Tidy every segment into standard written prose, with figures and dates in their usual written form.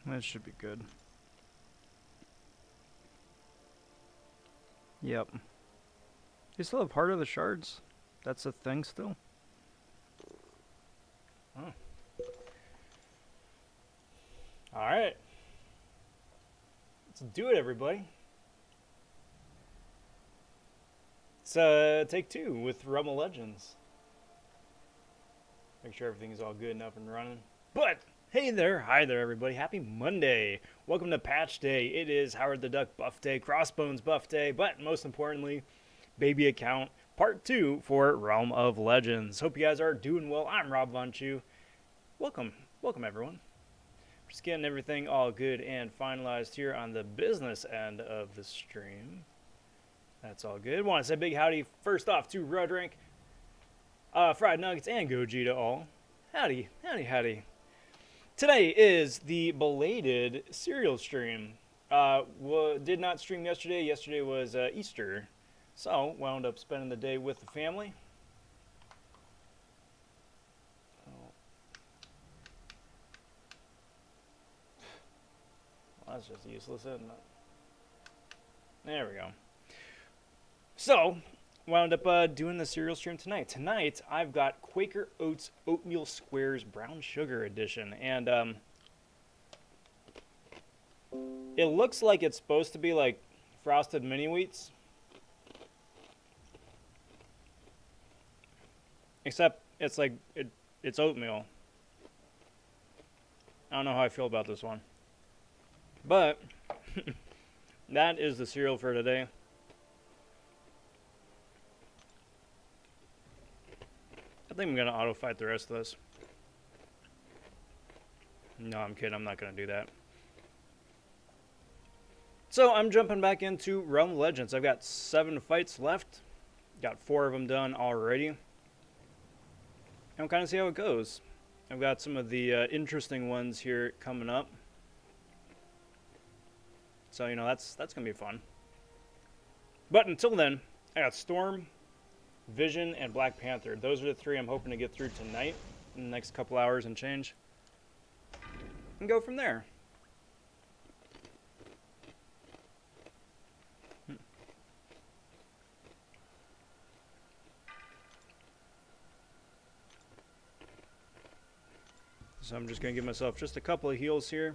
That should be good. Yep. You still have Heart of the Shards? That's a thing still? Oh. Alright. Let's do it, everybody. It's take 2 with Realm of Legends. Make sure everything's all good and up and running. But, hey there, hi there, everybody. Happy Monday. Welcome to Patch Day. It is Howard the Duck buff day, Crossbones buff day, but most importantly, baby account part 2 for Realm of Legends. Hope you guys are doing well. I'm Rob vonShoe. Welcome everyone. Just getting everything all good and finalized here on the business end of the stream. That's all good. Want to say big howdy first off to Rodrink, Fried Nuggets, and Goji to all. Howdy, howdy, howdy. Today is the belated cereal stream. Did not stream yesterday. Yesterday was Easter. So, wound up spending the day with the family. Well, that's just useless, isn't it? There we go. So, wound up doing the cereal stream tonight. Tonight, I've got Quaker Oats Oatmeal Squares Brown Sugar Edition. And, it looks like it's supposed to be like Frosted Mini Wheats. Except, it's like, it's oatmeal. I don't know how I feel about this one. But, that is the cereal for today. I think I'm going to auto-fight the rest of this. No, I'm kidding. I'm not going to do that. So, I'm jumping back into Realm of Legends. I've got 7 fights left. Got 4 of them done already. And we'll kind of see how it goes. I've got some of the interesting ones here coming up. So, you know, that's going to be fun. But until then, I got Storm, Vision, and Black Panther. Those are the 3 I'm hoping to get through tonight in the next couple hours and change. And go from there. So I'm just going to give myself just a couple of heals here.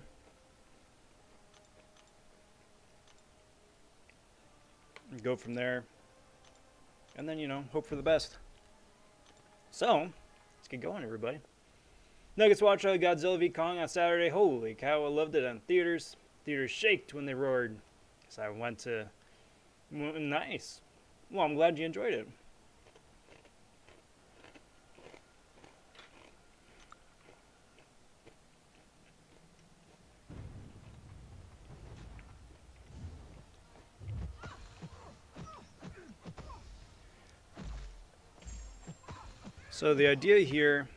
And go from there. And then, you know, hope for the best. So, let's get going, everybody. Nuggets watch Godzilla v. Kong on Saturday. Holy cow, I loved it on theaters. Theaters shaked when they roared. So I went to... Nice. Well, I'm glad you enjoyed it. So the idea here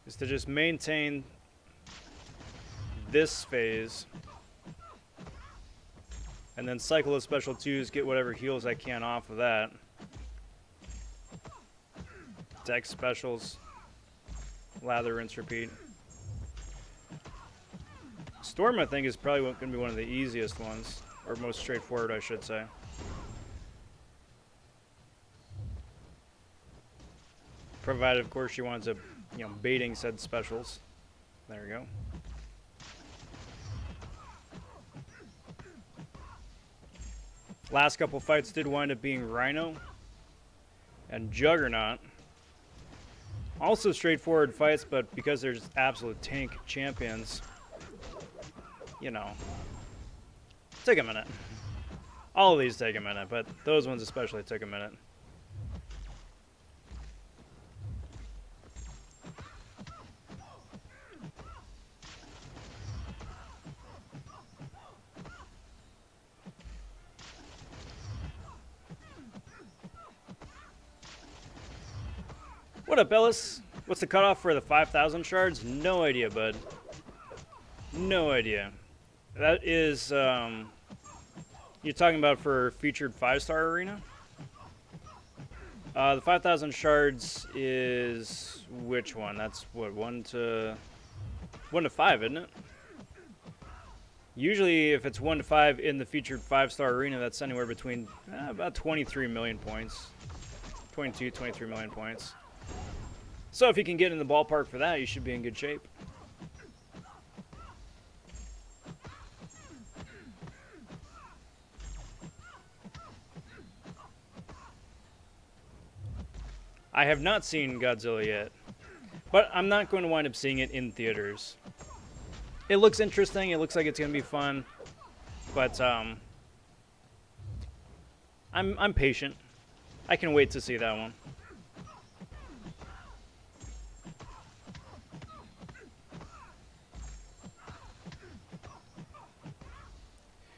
is to just maintain this phase and then cycle the special 2s, get whatever heals I can off of that. Dex specials, lather, rinse, repeat. Storm, I think, is probably going to be one of the easiest ones, or most straightforward, I should say. Provided, of course, she wants a, you know, baiting said specials. There we go. Last couple fights did wind up being Rhino and Juggernaut. Also straightforward fights, but because they're just absolute tank champions, you know, take a minute. All of these take a minute, but those ones especially took a minute. What up, Ellis? What's the cutoff for the 5,000 shards? No idea, bud. No idea. That is, you're talking about for featured 5-star arena? The 5,000 shards is which one? That's what, 1 to 5, isn't it? Usually, if it's 1 to 5 in the featured 5-star arena, that's anywhere between about 23 million points. 22, 23 million points. So if you can get in the ballpark for that, you should be in good shape. I have not seen Godzilla yet, but I'm not going to wind up seeing it in theaters. It looks interesting. It looks like it's going to be fun, but I'm patient. I can wait to see that one.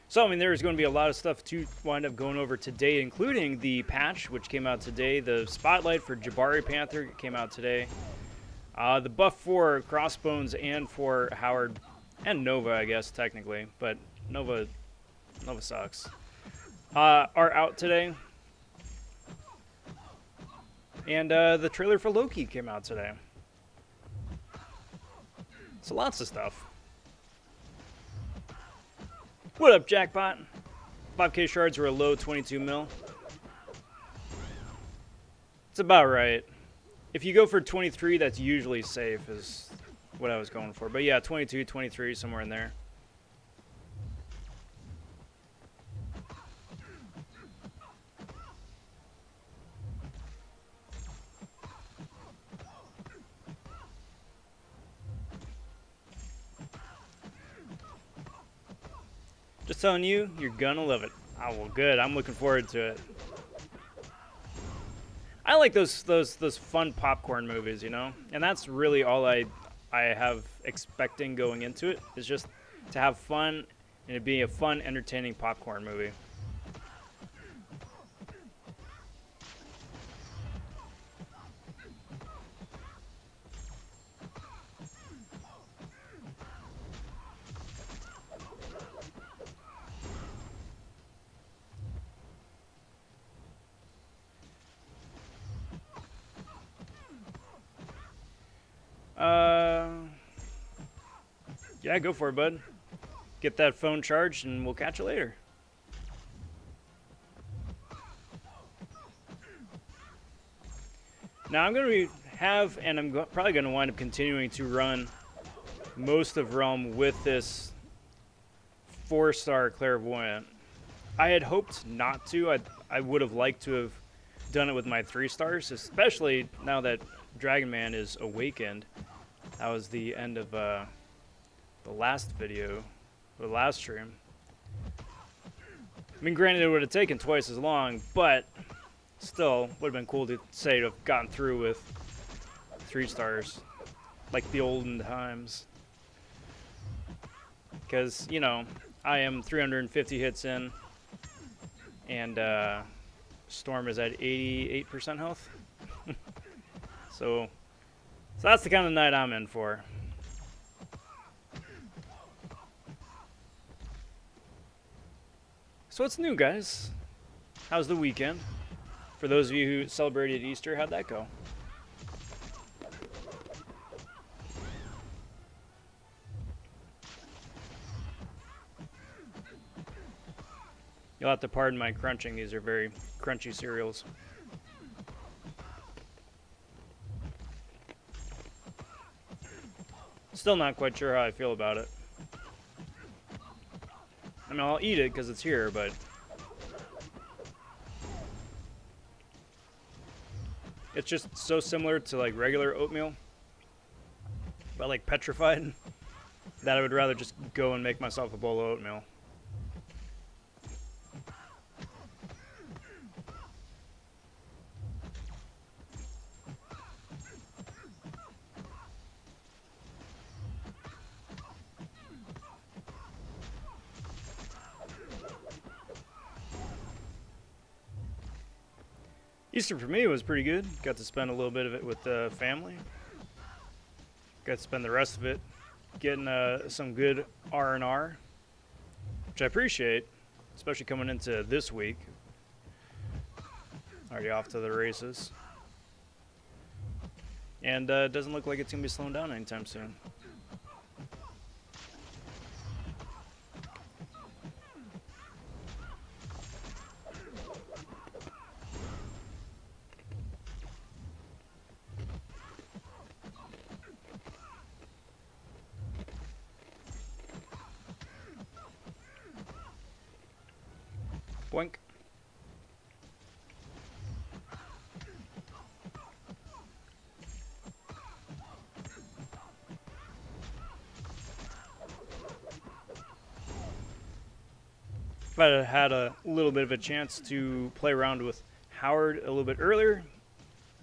So, I mean, there's going to be a lot of stuff to wind up going over today, including the patch, which came out today. The Spotlight for Jabari Panther came out today. The buff for Crossbones and for Howard and Nova, I guess, technically. But Nova sucks. Are out today. And the trailer for Loki came out today. So lots of stuff. What up, Jackpot? 5k shards were a low 22 mil. It's about right. If you go for 23, that's usually safe, is what I was going for. But yeah, 22, 23, somewhere in there. Just telling you, you're gonna love it. Oh, well, good. I'm looking forward to it. I like those fun popcorn movies, you know? And that's really all I have expecting going into it, is just to have fun and it being a fun, entertaining popcorn movie. Yeah, go for it, bud. Get that phone charged and we'll catch you later. Now I'm going to I'm probably going to wind up continuing to run most of Realm with this 4-star Clairvoyant. I had hoped not to. I would have liked to have done it with my 3 stars, especially now that Dragon Man is awakened. That was the end of the last video, the last stream. I mean, granted, it would have taken twice as long, but still, would have been cool to say to have gotten through with 3 stars, like the olden times. Because, you know, I am 350 hits in, and Storm is at 88% health. So that's the kind of night I'm in for. So what's new, guys? How's the weekend? For those of you who celebrated Easter, how'd that go? You'll have to pardon my crunching. These are very crunchy cereals. Still not quite sure how I feel about it. I mean, I'll eat it because it's here, but it's just so similar to like regular oatmeal, but like petrified, that I would rather just go and make myself a bowl of oatmeal. Easter for me was pretty good. Got to spend a little bit of it with the family. Got to spend the rest of it getting some good R&R, which I appreciate, especially coming into this week. Already off to the races. And it doesn't look like it's going to be slowing down anytime soon. Boink. If I had had a little bit of a chance to play around with Howard a little bit earlier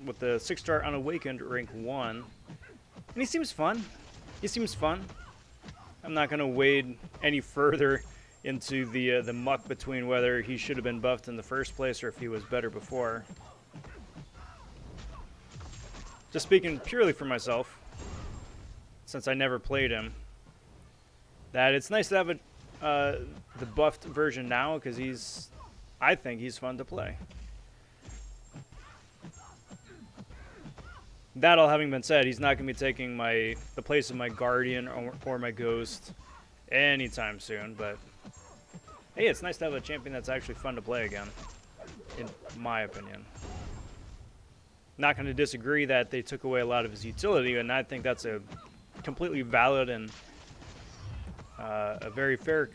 with the 6-star Unawakened rank 1, and he seems fun. He seems fun. I'm not going to wade any further into the muck between whether he should have been buffed in the first place or if he was better before. Just speaking purely for myself, since I never played him, that it's nice to have the buffed version now because I think he's fun to play. That all having been said, he's not going to be taking the place of my Guardian or my Ghost anytime soon, but hey, it's nice to have a champion that's actually fun to play again, in my opinion. Not going to disagree that they took away a lot of his utility, and I think that's a completely valid and a very fair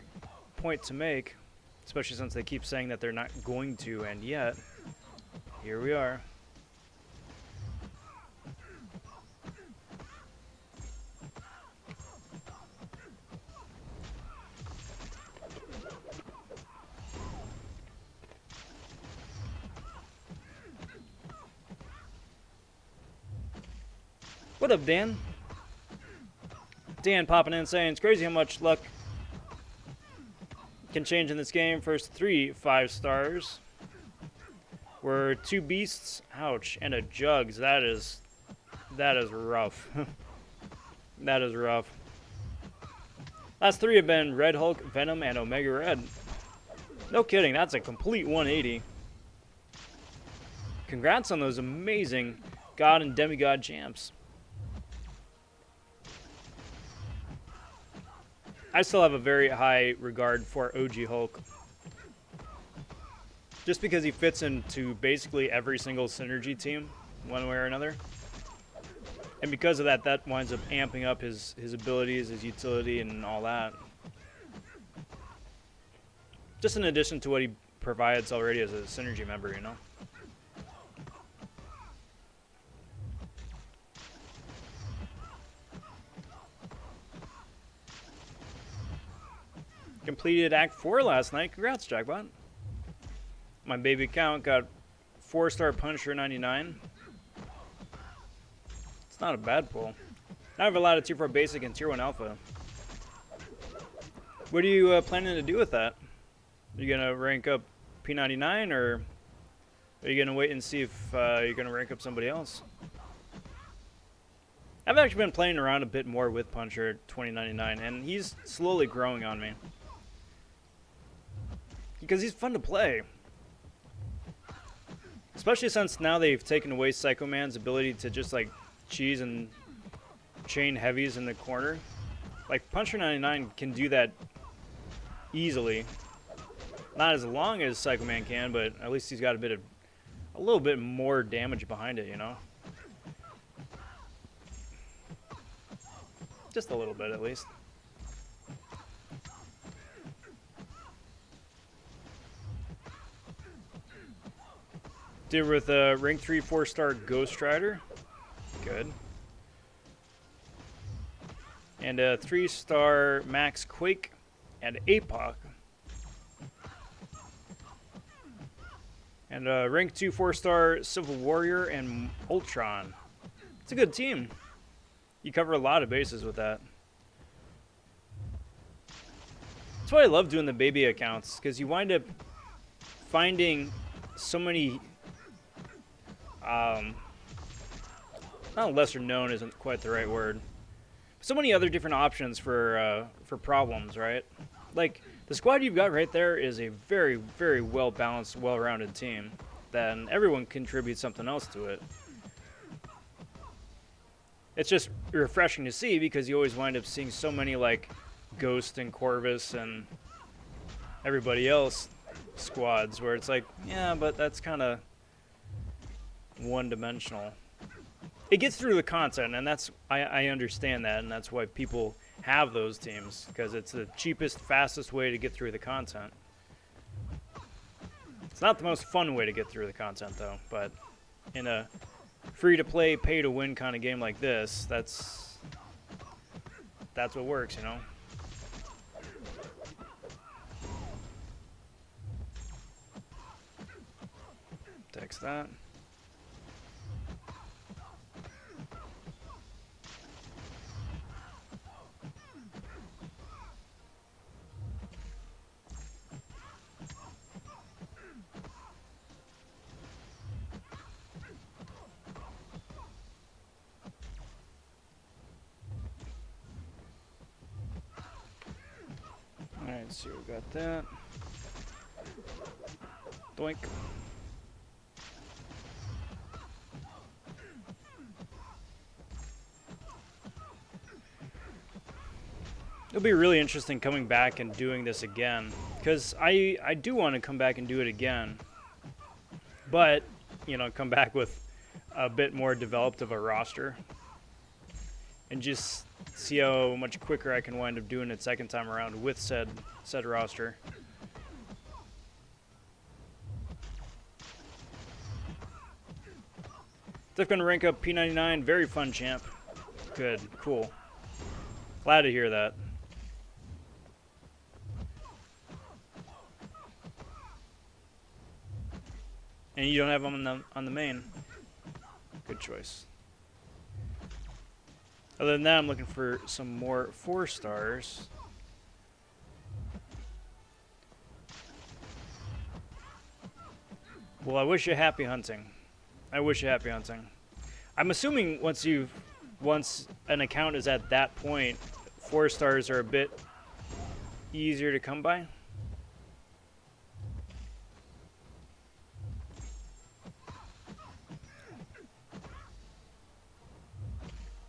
point to make, especially since they keep saying that they're not going to, and yet, here we are. What up, Dan? Dan popping in saying, it's crazy how much luck can change in this game. First 3 5-stars were 2 beasts, ouch, and a jugs. That is rough. That is rough. Last 3 have been Red Hulk, Venom, and Omega Red. No kidding, that's a complete 180. Congrats on those amazing God and Demigod champs. I still have a very high regard for OG Hulk. Just because he fits into basically every single synergy team, one way or another. And because of that, that winds up amping up his abilities, his utility, and all that. Just in addition to what he provides already as a synergy member, you know? Completed Act 4 last night. Congrats, Jackbot. My baby account got 4-star Punisher 99. It's not a bad pull. Now I have a lot of Tier 4 Basic and Tier 1 Alpha. What are you planning to do with that? Are you going to rank up P99, or are you going to wait and see if you're going to rank up somebody else? I've actually been playing around a bit more with Punisher 2099, and he's slowly growing on me. Because he's fun to play. Especially since now they've taken away Psycho Man's ability to just like cheese and chain heavies in the corner. Like Punisher 99 can do that easily. Not as long as Psycho Man can, but at least he's got a little bit more damage behind it, you know? Just a little bit at least. Did with a rank 3 4-star Ghost Rider. Good. And a 3-star Max Quake and APOC. And a rank 2 4-star Civil Warrior and Ultron. It's a good team. You cover a lot of bases with that. That's why I love doing the baby accounts, because you wind up finding so many not lesser known isn't quite the right word. So many other different options for problems, right? Like the squad you've got right there is a very, very well balanced, well-rounded team. Then everyone contributes something else to it. It's just refreshing to see because you always wind up seeing so many like Ghost and Corvus and everybody else squads where it's like, yeah, but that's kind of one-dimensional. It gets through the content, and that's I understand that, and that's why people have those teams, because it's the cheapest, fastest way to get through the content. It's not the most fun way to get through the content, though, but in a free-to-play, pay-to-win kind of game like this, that's what works, you know? Text that. Alright, so we got that. Doink. It'll be really interesting coming back and doing this again, because I do want to come back and do it again, but, you know, come back with a bit more developed of a roster and just see how much quicker I can wind up doing it second time around with said roster. They're going to rank up P99. Very fun, champ. Good. Cool. Glad to hear that. And you don't have them on the main. Good choice. Other than that, I'm looking for some more 4 stars. Well, I wish you happy hunting. I wish you happy hunting. I'm assuming once an account is at that point, 4 stars are a bit easier to come by.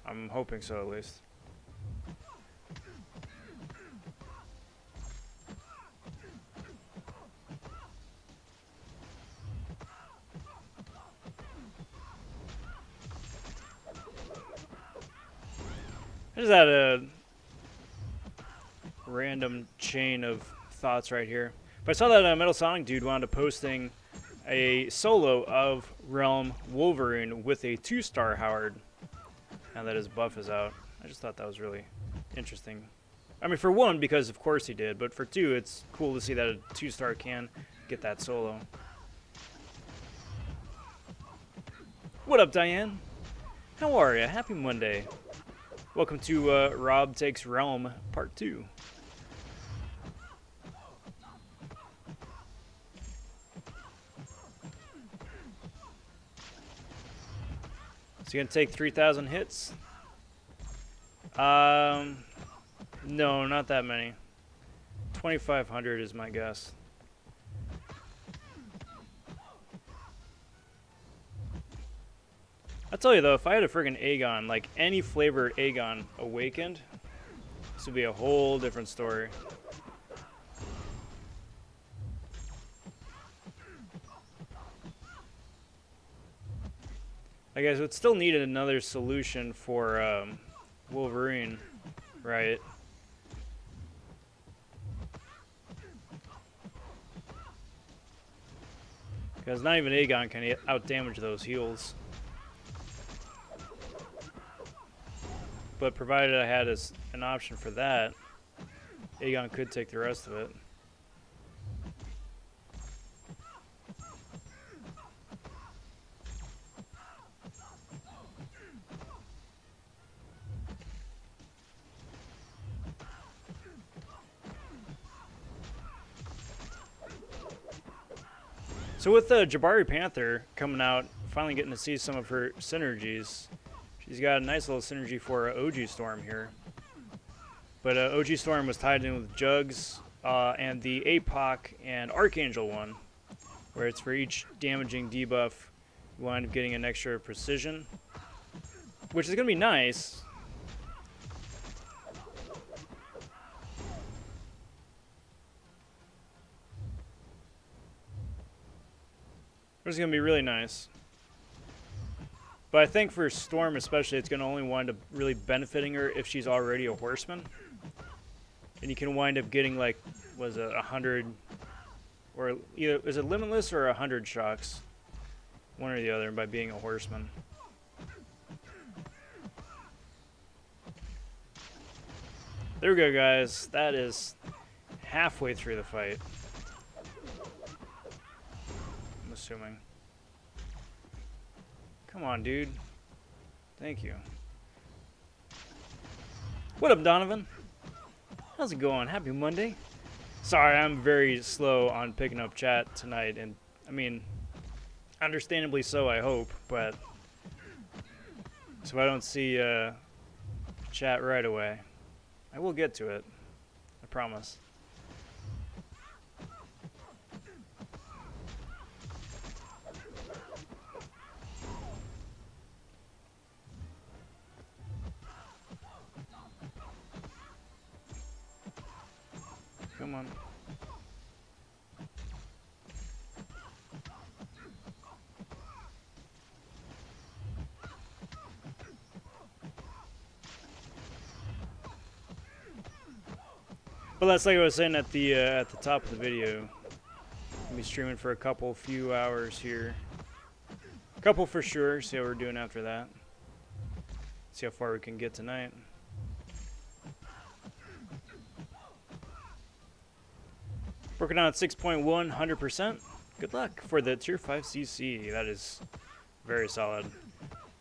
I'm hoping so, at least. I just had a random chain of thoughts right here. But I saw that Metal Sonic dude wound up posting a solo of Realm Wolverine with a 2-star Howard. Now that his buff is out. I just thought that was really interesting. I mean, for 1, because of course he did, but for 2, it's cool to see that a 2-star can get that solo. What up, Diane? How are ya? Happy Monday. Welcome to Rob Takes Realm Part 2. Is he gonna take 3,000 hits? No, not that many. 2,500 is my guess. I'll tell you though, if I had a friggin' Aegon, like any flavored Aegon awakened, this would be a whole different story. I guess it still needed another solution for Wolverine, right? Because not even Aegon can outdamage those heals. But provided I had an option for that, Aegon could take the rest of it. So with Jabari Panther coming out, finally getting to see some of her synergies, she's got a nice little synergy for OG Storm here. But OG Storm was tied in with Jugs and the APOC and Archangel one, where it's for each damaging debuff, you wind up getting an extra precision, which is going to be nice. Which is going to be really nice. But I think for Storm especially, it's going to only wind up really benefiting her if she's already a horseman. And you can wind up getting like, was it 100 Or either, is it limitless or 100 shocks? One or the other by being a horseman. There we go, guys. That is halfway through the fight. I'm assuming. Come on, dude. Thank you. What up, Donovan? How's it going? Happy Monday. Sorry, I'm very slow on picking up chat tonight, and I mean, understandably so, I hope, but so I don't see chat right away. I will get to it. I promise. Come on. But that's like I was saying at the top of the video. I'll be streaming for a few hours here. A couple for sure. See how we're doing after that. See how far we can get tonight. Working on at 6.1, 100%. Good luck for the Tier 5 CC. That is very solid.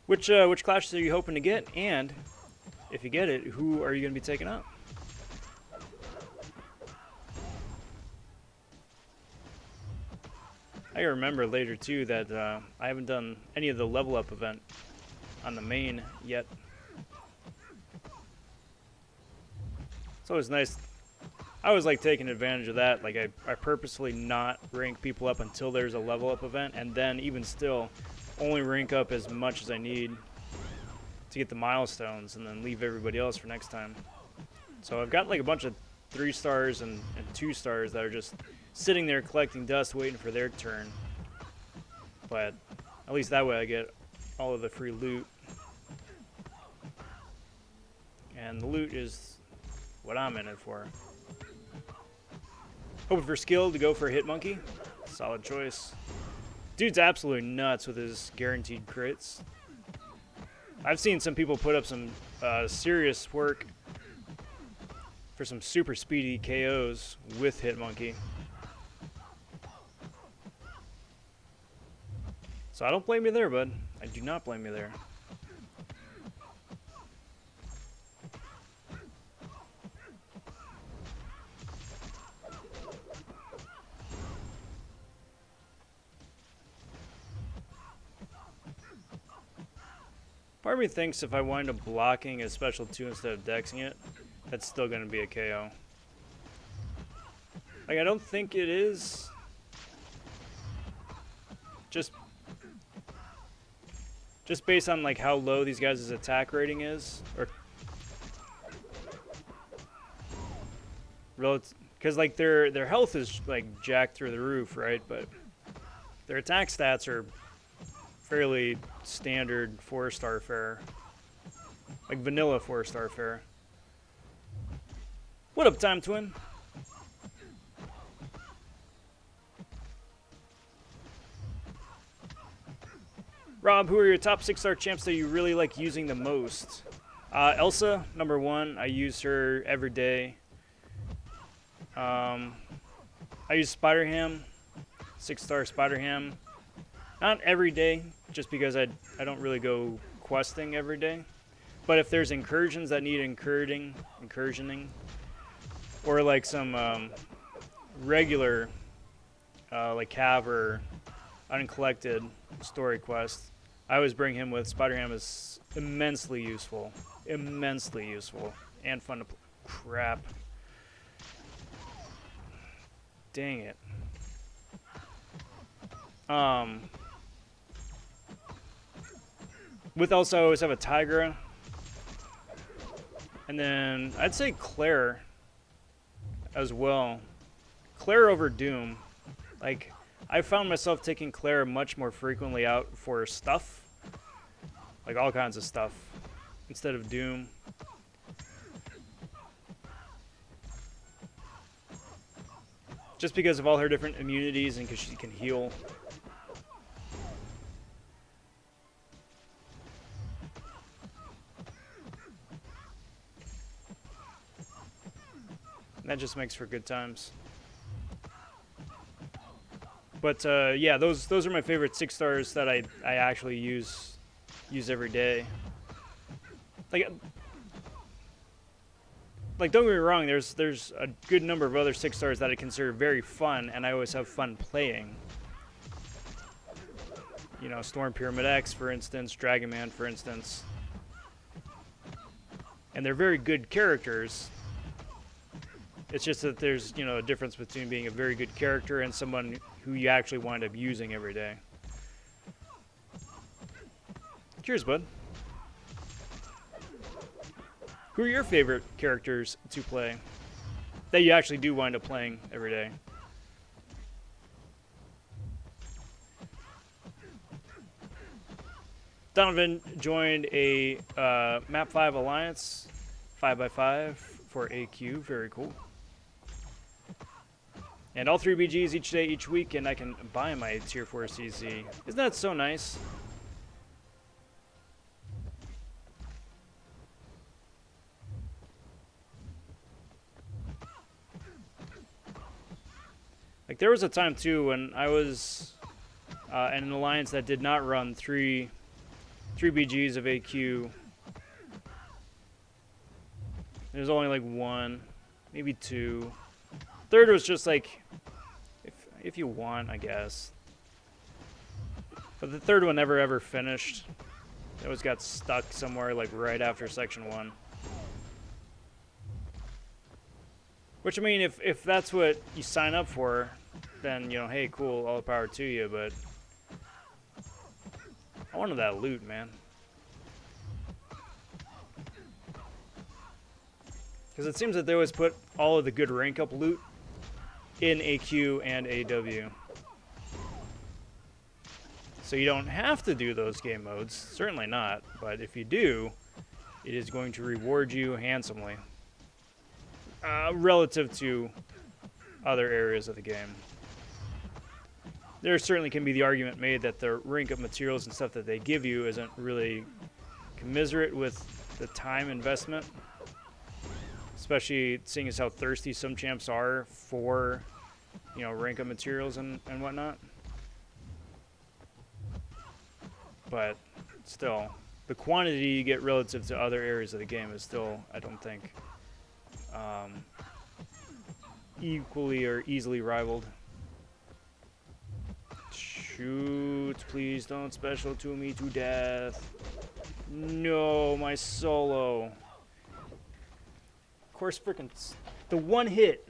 Which clashes are you hoping to get? And if you get it, who are you going to be taking up? I remember later too that I haven't done any of the level up event on the main yet. It's always nice. I always like taking advantage of that. Like I purposefully not rank people up until there's a level up event, and then even still only rank up as much as I need to get the milestones and then leave everybody else for next time. So I've got like a bunch of 3 stars and 2 stars that are just sitting there collecting dust waiting for their turn. But at least that way I get all of the free loot. And the loot is what I'm in it for. Hoping for skill to go for a hit monkey. Solid choice. Dude's absolutely nuts with his guaranteed crits. I've seen some people put up some serious work for some super speedy KOs with hit monkey. So I don't blame you there, bud. I do not blame you there. Part of me thinks if I wind up blocking a special 2 instead of dexing it, that's still going to be a KO. Like, I don't think it is. Just based on like how low these guys' attack rating is, or because like their health is like jacked through the roof, right? But their attack stats are fairly standard 4-star fare, like vanilla 4-star fare. What up, Time Twin? Rob, who are your top 6-star champs that you really like using the most? Elsa, number 1. I use her every day. I use Spider-Ham, 6-star Spider-Ham. Not every day, just because I don't really go questing every day. But if there's incursions that need incursioning, or like some regular like cav or uncollected story quest, I always bring him with. Spider-Ham is immensely useful, and fun to play. Crap. Dang it. With also, I always have a Tigra. And then I'd say Claire as well. Claire over Doom. Like, I found myself taking Claire much more frequently out for stuff. Like all kinds of stuff. Instead of Doom. Just because of all her different immunities and because she can heal. And that just makes for good times. But yeah, those are my favorite 6 stars that I actually use every day. Like don't get me wrong, there's a good number of other 6 stars that I consider very fun, and I always have fun playing. You know, Storm Pyramid X, for instance, Dragon Man, for instance. And they're very good characters. It's just that there's, you know, a difference between being a very good character and someone who you actually wind up using every day. Cheers, bud. Who are your favorite characters to play that you actually do wind up playing every day? Donovan joined a Map 5 Alliance 5x5 for AQ. Very cool. And all 3 BGs each day, each week, and I can buy my Tier 4 CZ. Isn't that so nice? Like, there was a time, too, when I was in an alliance that did not run 3 BGs of AQ. There's only, like, 1, maybe 2. Third was just, like, if you want, I guess. But the third one never, ever finished. It always got stuck somewhere, like, right after Section 1. Which, I mean, if that's what you sign up for, then, you know, hey, cool, all the power to you, but I wanted that loot, man. Because it seems that they always put all of the good rank up loot in AQ and AW. So you don't have to do those game modes, certainly not, but if you do, it is going to reward you handsomely. Relative to other areas of the game. There certainly can be the argument made that the rank up materials and stuff that they give you isn't really commensurate with the time investment. Especially seeing as how thirsty some champs are for, you know, rank up materials and whatnot. But still, the quantity you get relative to other areas of the game is still, I don't think, equally or easily rivaled. Shoot, please don't special to me to death. No, my solo. Of course, frickin' the one hit,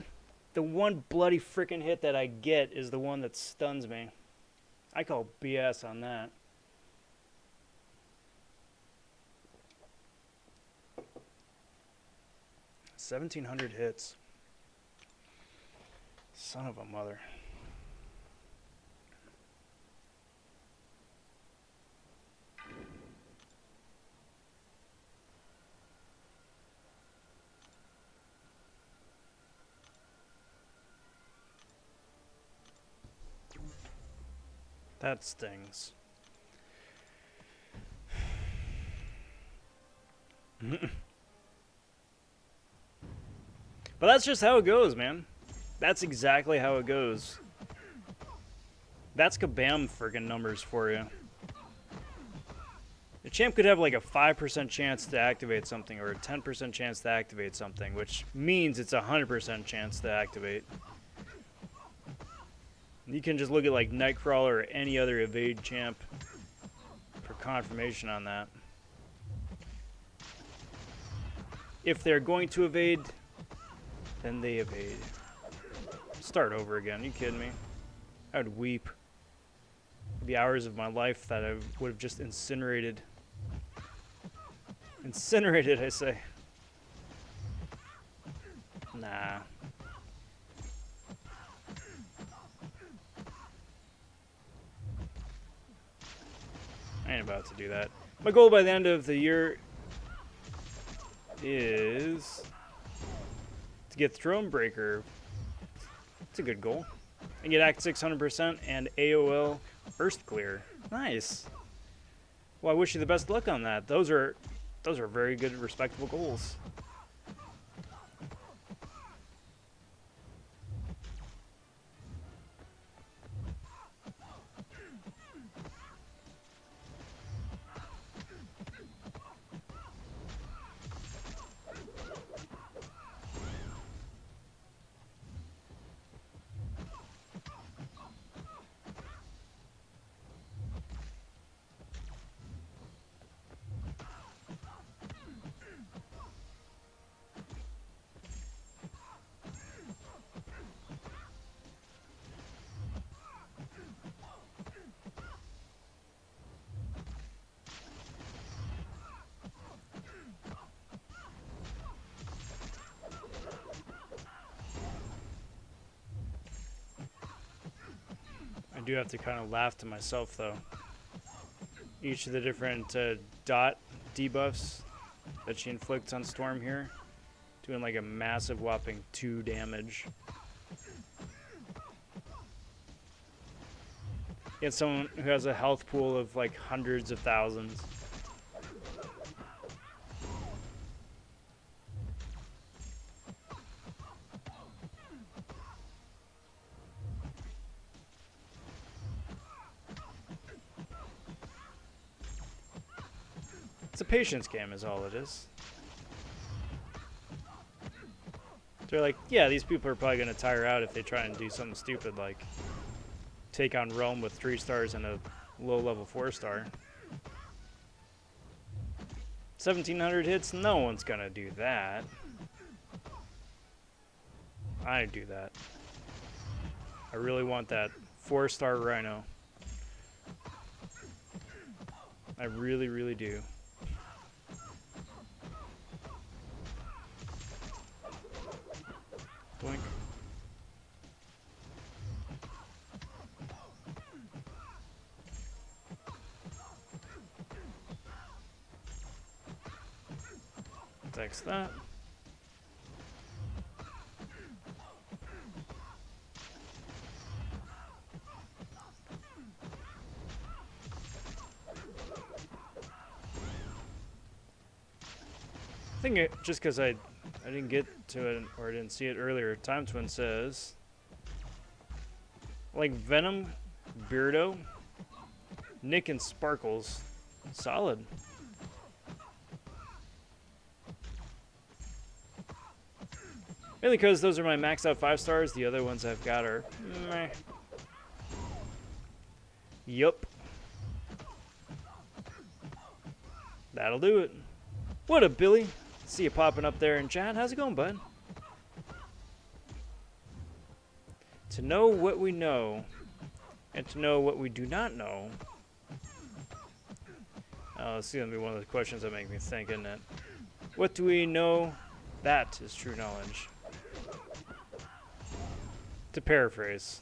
the one bloody frickin' hit that I get is the one that stuns me. I call BS on that. $1,700 hits. Son of a mother. That stings. But that's just how it goes, man. That's exactly how it goes. That's kabam friggin' numbers for you. The champ could have like a 5% chance to activate something or a 10% chance to activate something, which means it's a 100% chance to activate. You can just look at like Nightcrawler or any other evade champ for confirmation on that. If they're going to evade, then they evade. Start over again. Are you kidding me? I would weep. The hours of my life that I would have just incinerated. Incinerated, I say. Nah. I ain't about to do that. My goal by the end of the year is to get Thronebreaker It's a good goal. And get Act 600% and AOL First Clear. Nice. Well, I wish you the best luck on that. Those are very good, respectable goals. I do have to kind of laugh to myself, though. Each of the different dot debuffs that she inflicts on Storm here, doing like a massive whopping 2 damage. You have someone who has a health pool of like hundreds of thousands. It's a patience game is all it is. They're like, yeah, these people are probably going to tire out if they try and do something stupid like take on Realm with 3 stars and a low level 4-star. 1700 hits, no one's going to do that. I do that. I really want that 4-star Rhino. I really, really do. Blink. Text that. I think it, just because I didn't get to it or I didn't see it earlier, Time Twin says like Venom, Beardo, Nick, and Sparkles. Solid. Mainly because those are my maxed out 5 stars. The other ones I've got are meh. Yup. That'll do it. What up, Billy? See you popping up there in chat. How's it going, bud? To know what we know and to know what we do not know. Oh, this is going to be one of the questions that make me think, isn't it? What do we know? That is true knowledge. To paraphrase.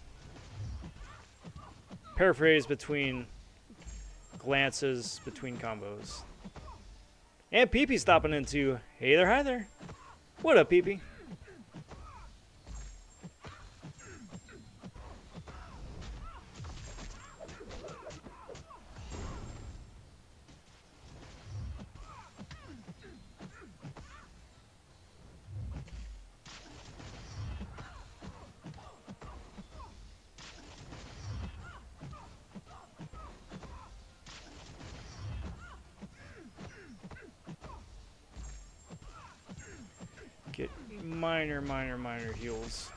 Paraphrase between glances, between combos. And Pee-Pee stopping into, hey there, hi there. What up, Pee-Pee? Get minor heals.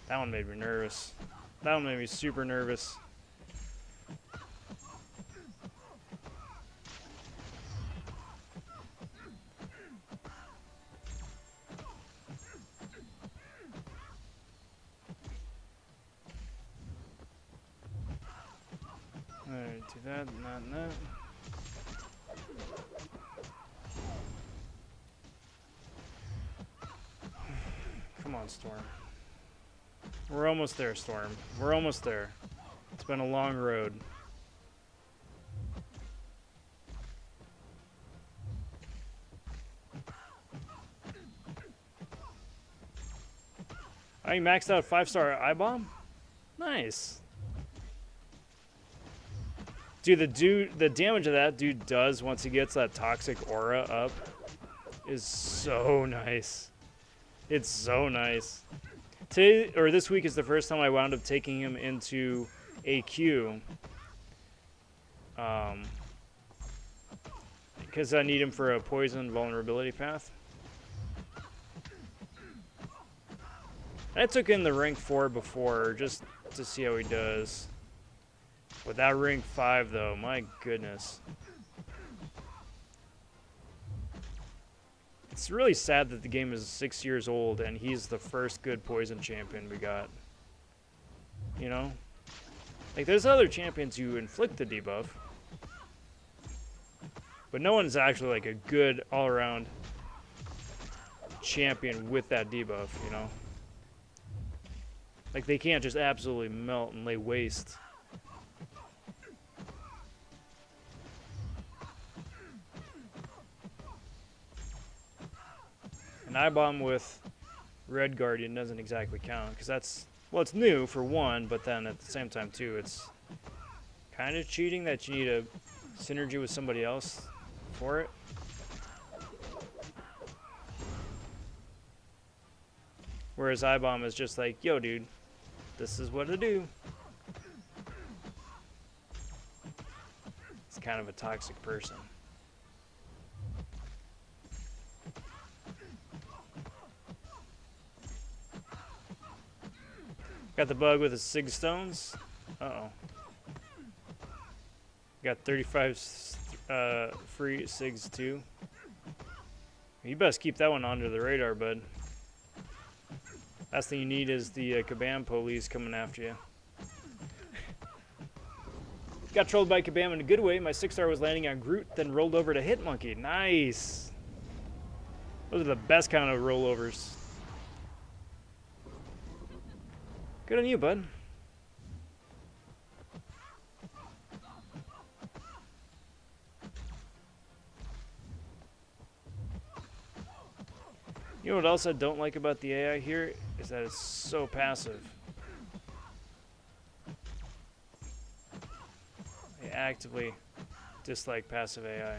That one made me nervous. That one made me super nervous. Alright, do that, not that. Come on, Storm. We're almost there, Storm. We're almost there. It's been a long road. Oh, you maxed out 5-star I-bomb? Nice. Dude, the damage of that dude does once he gets that toxic aura up is so nice. It's so nice. Today, or this week, is the first time I wound up taking him into AQ. Because I need him for a poison vulnerability path. I took in the rank 4 before just to see how he does. With that rank 5 though, my goodness. It's really sad that the game is 6 years old and he's the first good poison champion we got. You know? Like, there's other champions who inflict the debuff. But no one's actually like a good all-around champion with that debuff, you know? Like, they can't just absolutely melt and lay waste. An I-bomb with Red Guardian doesn't exactly count, because that's, well, it's new for one, but then at the same time too, it's kind of cheating that you need a synergy with somebody else for it. Whereas I-bomb is just like, yo dude, this is what to do. It's kind of a toxic person. Got the bug with the Sig Stones. Uh-oh. Got 35 free Sigs too. You best keep that one under the radar, bud. Last thing you need is the Kabam police coming after you. Got trolled by Kabam in a good way. My 6-star was landing on Groot, then rolled over to Hitmonkey. Nice. Those are the best kind of rollovers. Good on you, bud. You know what else I don't like about the AI here is that it's so passive. I actively dislike passive AI.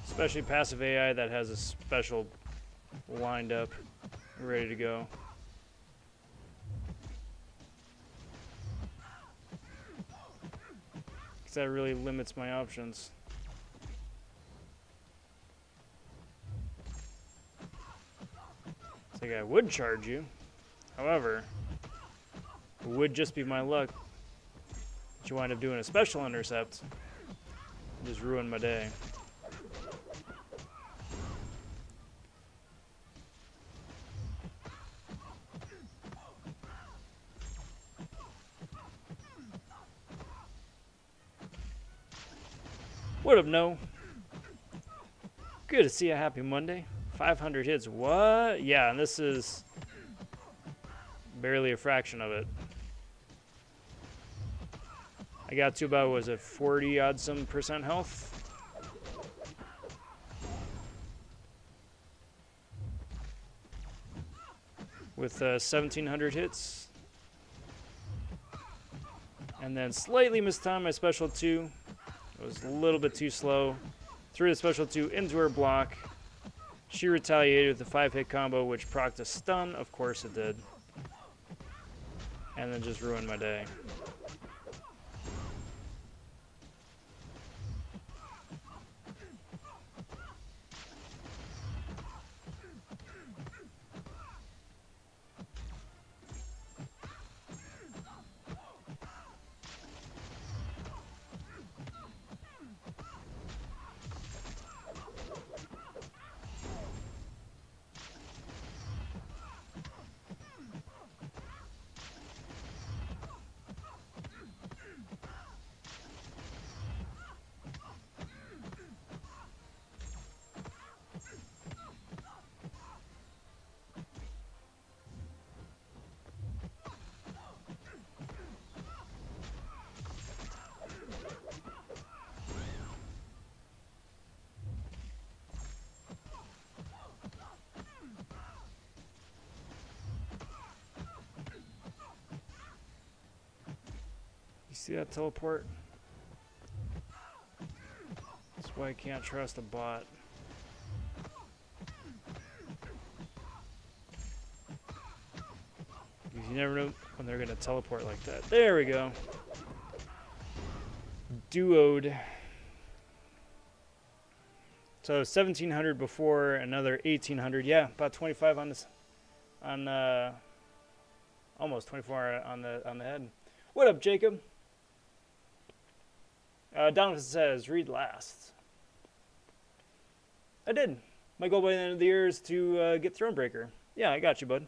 Especially passive AI that has a special lined up, ready to go. Because that really limits my options. It's like I would charge you. However, it would just be my luck that you wind up doing a special intercept and just ruin my day. Would have known. Good to see a happy Monday. 500 hits. What? Yeah, and this is barely a fraction of it. I got to about, was it 40 odd some percent health? With 1,700 hits. And then slightly mistimed my special 2. It was a little bit too slow. Threw the special 2 into her block. She retaliated with a 5-hit combo, which procced a stun. Of course it did. And then just ruined my day. See that teleport? That's why I can't trust a bot. Because you never know when they're going to teleport like that. There we go. Duoed. So 1700 before, another 1800. Yeah, about 25 on this, on almost 24 on the head. What up, Jacob? Donovan says, read last. I did. My goal by the end of the year is to get Thronebreaker. Yeah, I got you, bud.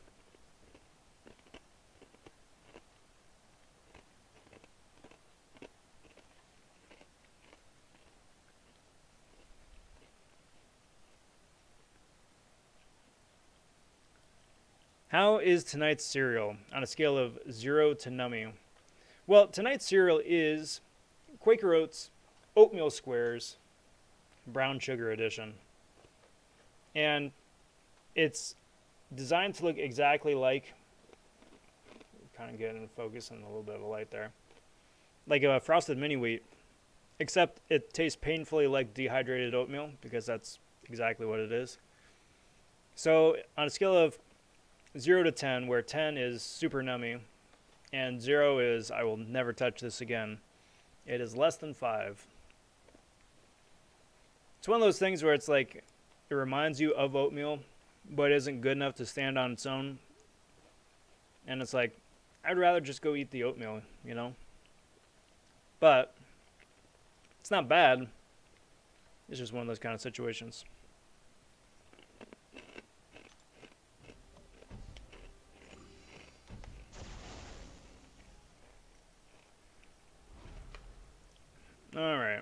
How is tonight's cereal on a scale of 0 to nummy? Well, tonight's cereal is Quaker Oats oatmeal squares, brown sugar edition. And it's designed to look exactly like, kind of getting in focus and a little bit of a light there, like a frosted mini wheat, except it tastes painfully like dehydrated oatmeal because that's exactly what it is. So on a scale of 0 to 10, where 10 is super nummy and 0 is I will never touch this again, it is less than 5. It's one of those things where it's like it reminds you of oatmeal but isn't good enough to stand on its own, and it's like I'd rather just go eat the oatmeal, you know. But it's not bad. It's just one of those kind of situations. All right.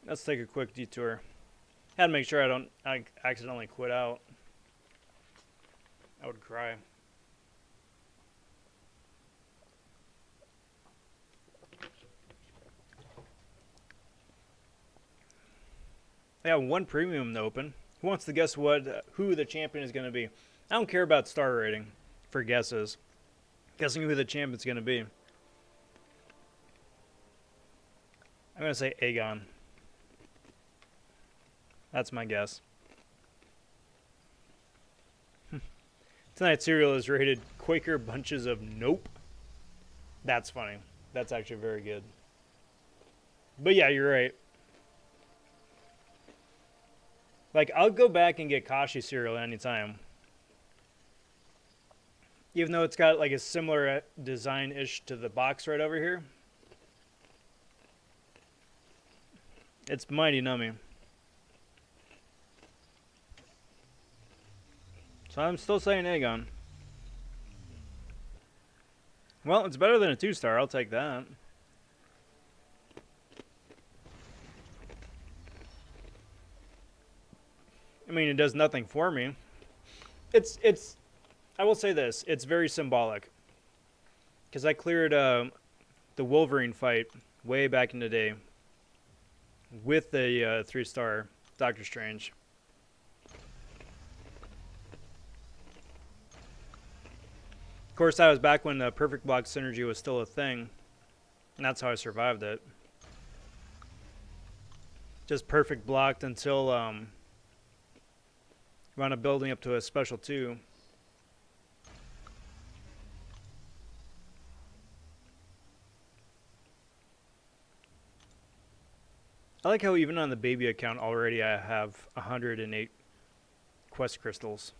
Let's take a quick detour. Had to make sure I accidentally quit out. I would cry. I got one premium to open. Who wants to guess who the champion is going to be? I don't care about star rating for guesses. Guessing who the champion's going to be. I'm going to say Aegon. That's my guess. Tonight's cereal is rated Quaker Bunches of Nope. That's funny. That's actually very good. But yeah, you're right. Like, I'll go back and get Kashi cereal anytime. Even though it's got like a similar design-ish to the box right over here. It's mighty nummy. So I'm still saying Aegon. Well, it's better than a 2-star. I'll take that. I mean, it does nothing for me. It's. I will say this. It's very symbolic. Because I cleared the Wolverine fight way back in the day with the 3-star Doctor Strange. Of course, that was back when the perfect block synergy was still a thing. And that's how I survived it. Just perfect blocked until wound up building up to a special 2. I like how even on the baby account already I have 108 quest crystals.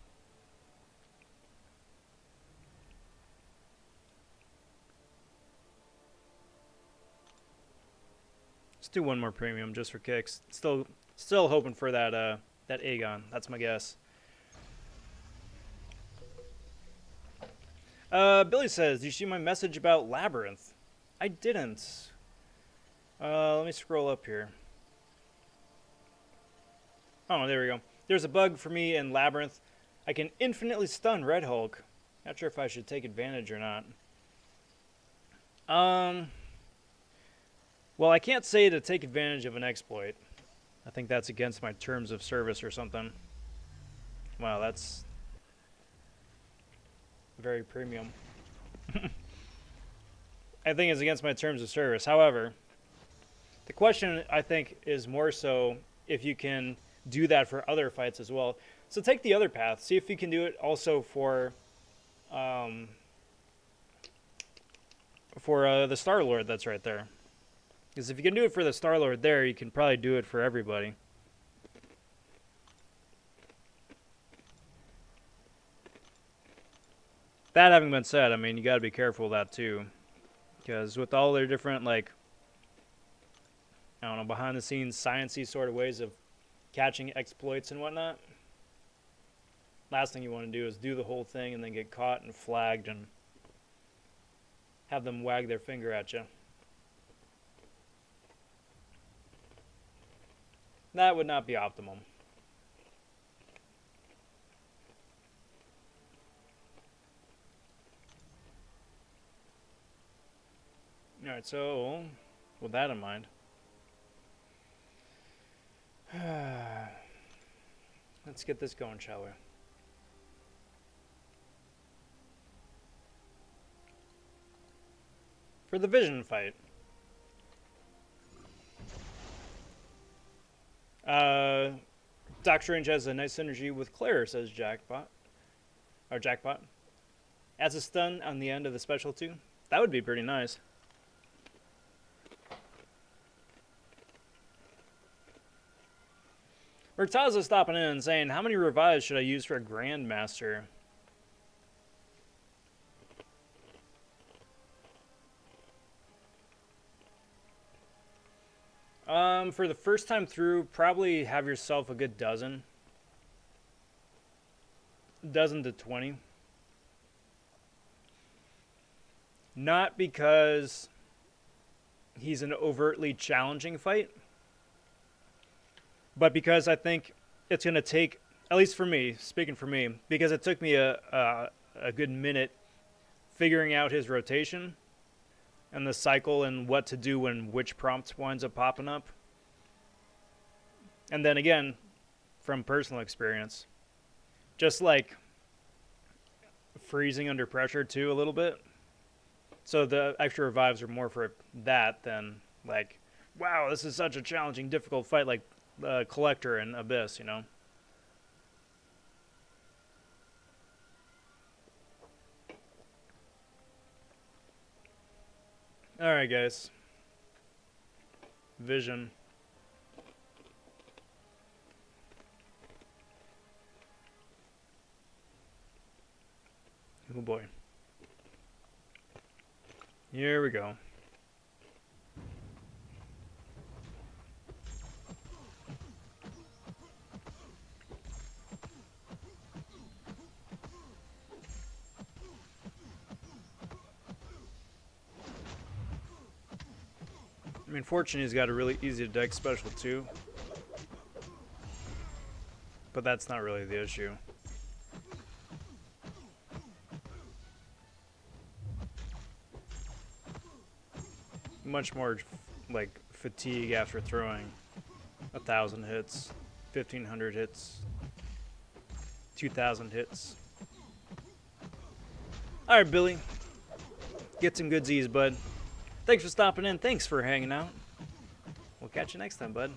Let's do one more premium just for kicks. Still hoping for that that Aegon. That's my guess. Billy says, "Did you see my message about Labyrinth?" I didn't. Let me scroll up here. Oh, there we go. There's a bug for me in Labyrinth. I can infinitely stun Red Hulk. Not sure if I should take advantage or not. Well, I can't say to take advantage of an exploit. I think that's against my terms of service or something. Wow, that's very premium. I think it's against my terms of service. However, the question I think is more so if you can do that for other fights as well. So take the other path. See if you can do it also um, for the Star Lord that's right there. Because if you can do it for the Star Lord there, you can probably do it for everybody. That having been said, I mean, you got to be careful of that too. Because with all their different, like, I don't know, behind the scenes, sciencey sort of ways of catching exploits and whatnot, last thing you want to do is do the whole thing and then get caught and flagged and have them wag their finger at you. That would not be optimum. Alright, so with that in mind, let's get this going, shall we? For the Vision fight, Doctor Strange has a nice synergy with Claire, says Jackpot. Or Jackpot. Adds a stun on the end of the special too. That would be pretty nice. Murtaza stopping in and saying, how many revives should I use for a Grandmaster? For the first time through, probably have yourself a good dozen. Dozen to 20. Not because he's an overtly challenging fight, but because I think it's going to take, at least for me, speaking for me, because it took me a good minute figuring out his rotation and the cycle and what to do when which prompt winds up popping up. And then again, from personal experience, just like freezing under pressure too a little bit. So the extra revives are more for that than like, wow, this is such a challenging, difficult fight like Collector and Abyss, you know? Alright, guys. Vision. Oh boy. Here we go. I mean, fortunately, he's got a really easy to deck special too. But that's not really the issue. Much more like fatigue after throwing 1,000 hits, 1,500 hits, 2,000 hits. All right, Billy. Get some good Z's, bud. Thanks for stopping in. Thanks for hanging out. We'll catch you next time, bud.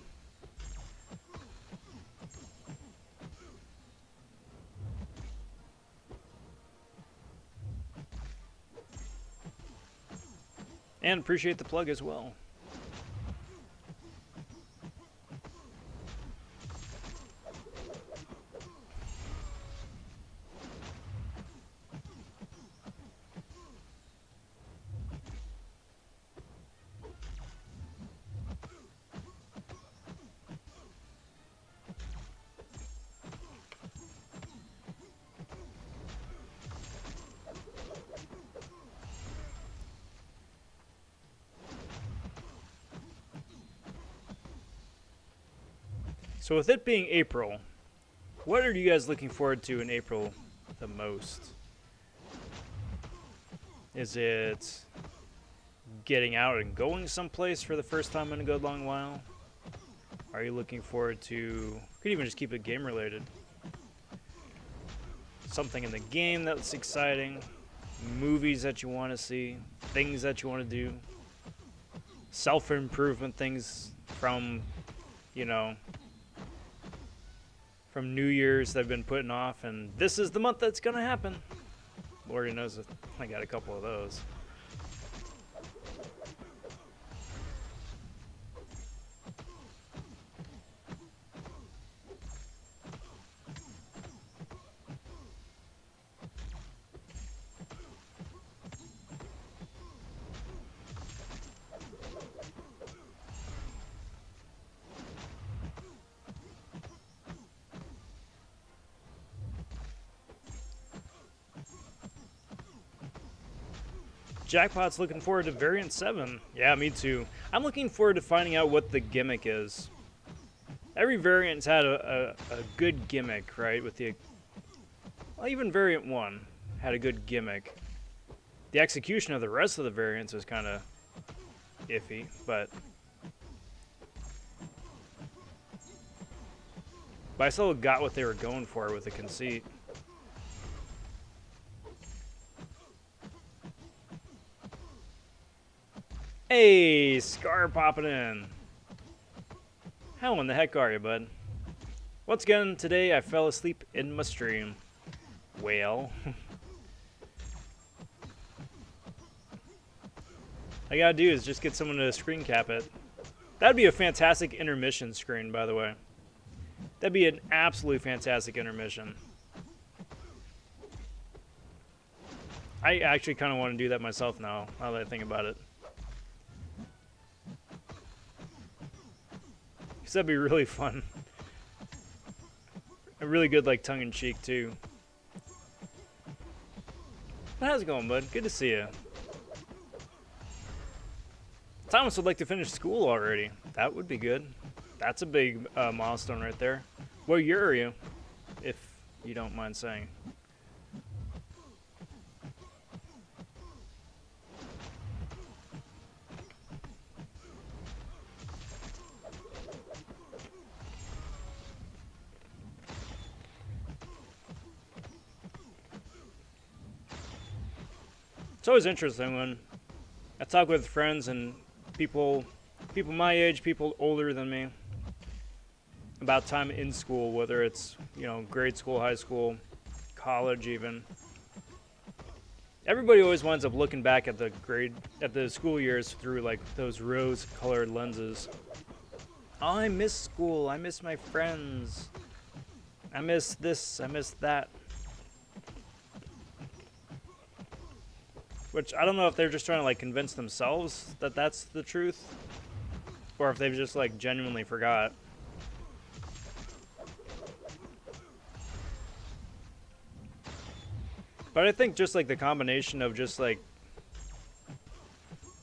And appreciate the plug as well. So with it being April, what are you guys looking forward to in April the most? Is it getting out and going someplace for the first time in a good long while? Are you looking forward to, could even just keep it game related, something in the game that's exciting, movies that you want to see, things that you want to do, self-improvement things from, you know, from New Year's that I've been putting off, and this is the month that's gonna happen. Lordy knows I got a couple of those. Jackpot's looking forward to Variant 7. Yeah, me too. I'm looking forward to finding out what the gimmick is. Every variant's had a good gimmick, right? With the, well, even Variant 1 had a good gimmick. The execution of the rest of the variants was kind of iffy, but I still got what they were going for with the conceit. Hey, Scar popping in. How in the heck are you, bud? Once again, today I fell asleep in my stream. Well. All I gotta do is just get someone to screen cap it. That'd be a fantastic intermission screen, by the way. That'd be an absolutely fantastic intermission. I actually kind of want to do that myself now that I think about it. Because that'd be really fun. A really good, like, tongue-in-cheek, too. But how's it going, bud? Good to see you. Thomas would like to finish school already. That would be good. That's a big milestone right there. What year are you, if you don't mind saying? It's always interesting when I talk with friends and people my age, people older than me, about time in school, whether it's, you know, grade school, high school, college even. Everybody always winds up looking back at the school years through like those rose-colored lenses. Oh, I miss school. I miss my friends. I miss this. I miss that. Which, I don't know if they're just trying to, like, convince themselves that that's the truth, or if they've just, like, genuinely forgot. But I think just, like, the combination of just, like,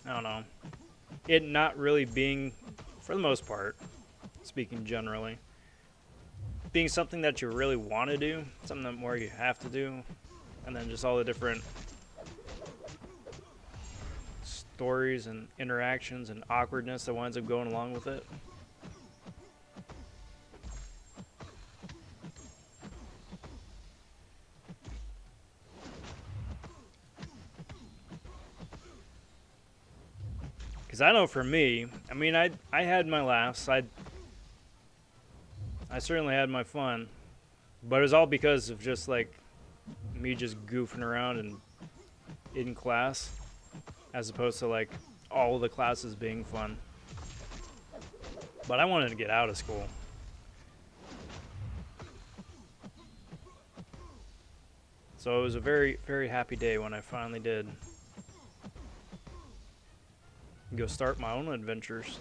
I don't know, it not really being, for the most part, speaking generally, being something that you really want to do, something that more you have to do, and then just all the different stories and interactions and awkwardness that winds up going along with it. Because I know for me, I mean, I had my laughs. I certainly had my fun. But it was all because of just, like, me just goofing around and in class, as opposed to, like, all of the classes being fun. But I wanted to get out of school. So it was a very, very happy day when I finally did go start my own adventures.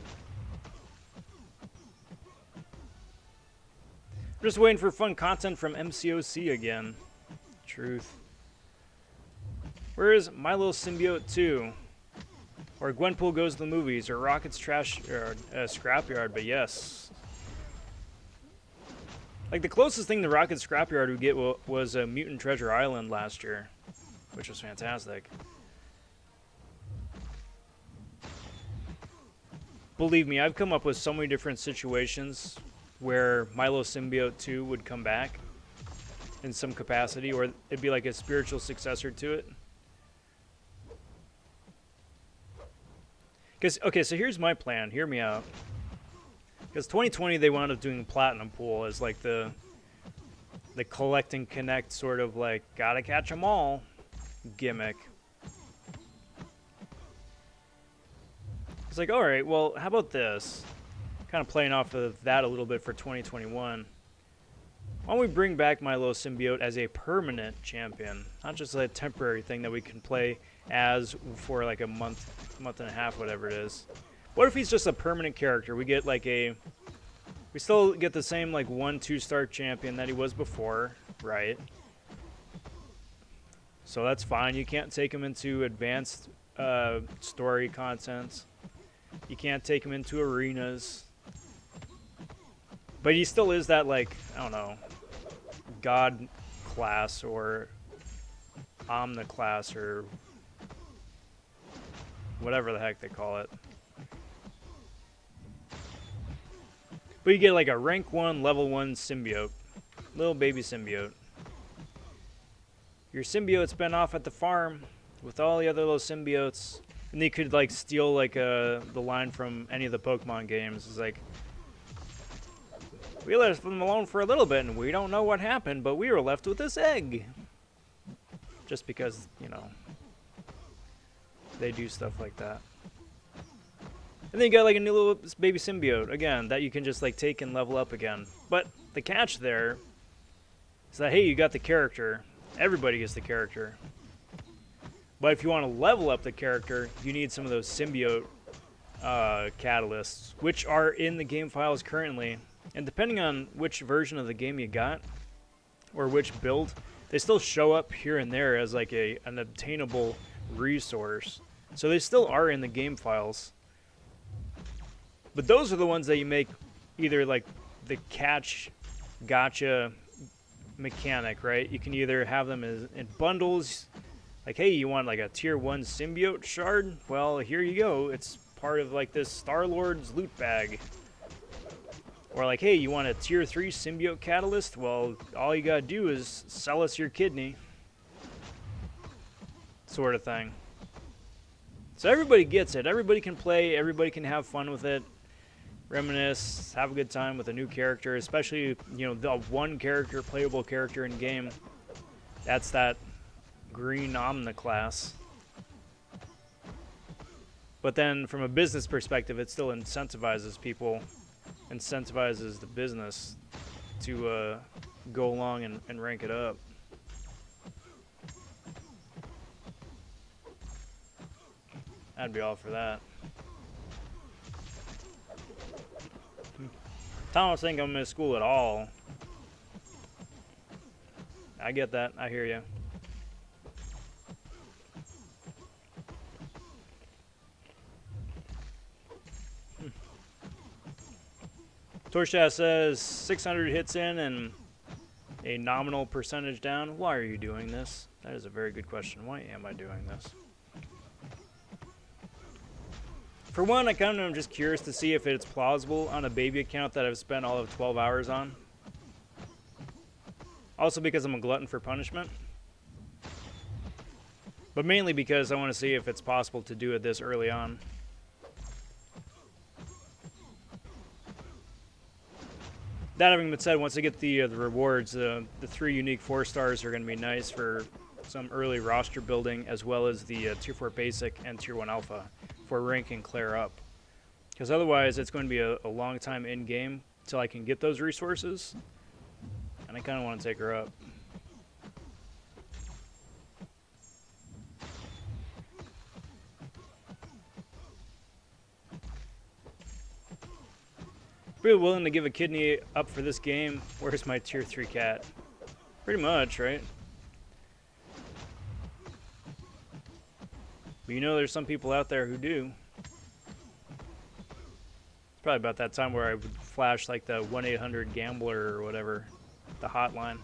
I'm just waiting for fun content from MCOC again. Truth. Where is My Little Symbiote 2? Or Gwenpool Goes to the Movies, or Rocket's Trash Scrapyard, but yes. Like, the closest thing to Rocket's Scrapyard would get was Mutant Treasure Island last year, which was fantastic. Believe me, I've come up with so many different situations where Milo Symbiote 2 would come back in some capacity, or it'd be like a spiritual successor to it. Because, okay, so here's my plan. Hear me out. Because 2020, they wound up doing Platinum Pool as like the collect and connect sort of like gotta catch 'em all gimmick. It's like, all right, well, how about this? Kind of playing off of that a little bit for 2021. Why don't we bring back Milo Symbiote as a permanent champion, not just a temporary thing that we can play as for like a month and a half, whatever it is. What if he's just a permanent character? We get like we still get the same like 1-2-star champion that he was before, right? So that's fine. You can't take him into advanced story content. You can't take him into arenas. But he still is that, like, I don't know, God class or Omni class or whatever the heck they call it. But you get like a rank 1, level 1 symbiote. Little baby symbiote. Your symbiote's been off at the farm with all the other little symbiotes. And they could like steal like the line from any of the Pokemon games. It's like, we left them alone for a little bit and we don't know what happened, but we were left with this egg. Just because, you know, they do stuff like that. And then you got like a new little baby symbiote, again, that you can just like take and level up again. But the catch there is that, hey, you got the character. Everybody gets the character. But if you want to level up the character, you need some of those symbiote catalysts, which are in the game files currently. And depending on which version of the game you got, or which build, they still show up here and there as like an obtainable resource. So they still are in the game files. But those are the ones that you make either like the catch gotcha mechanic, right? You can either have them in bundles, like, hey, you want like a tier 1 symbiote shard? Well, here you go. It's part of like this Star-Lord's loot bag. Or like, hey, you want a tier 3 symbiote catalyst? Well, all you gotta do is sell us your kidney. Sort of thing. So everybody gets it. Everybody can play. Everybody can have fun with it. Reminisce, have a good time with a new character, especially, you know, the one character, playable character in game. That's that green Omni class. But then from a business perspective, it still incentivizes people, incentivizes the business to go along and rank it up. I'd be all for that. Thomas think I'm in school at all. I get that. I hear you. Torsha says 600 hits in and a nominal percentage down. Why are you doing this? That is a very good question. Why am I doing this? For one, I kind of am just curious to see if it's plausible on a baby account that I've spent all of 12 hours on. Also because I'm a glutton for punishment. But mainly because I want to see if it's possible to do it this early on. That having been said, once I get the rewards, the 3 unique 4 stars are going to be nice for some early roster building, as well as the Tier 4 Basic and Tier 1 Alpha for ranking Claire up. Because otherwise, it's going to be a long time in-game until I can get those resources. And I kind of want to take her up. Pretty willing to give a kidney up for this game. Where's my tier 3 cat? Pretty much, right? But you know there's some people out there who do. It's probably about that time where I would flash like the 1-800-GAMBLER or whatever, the hotline,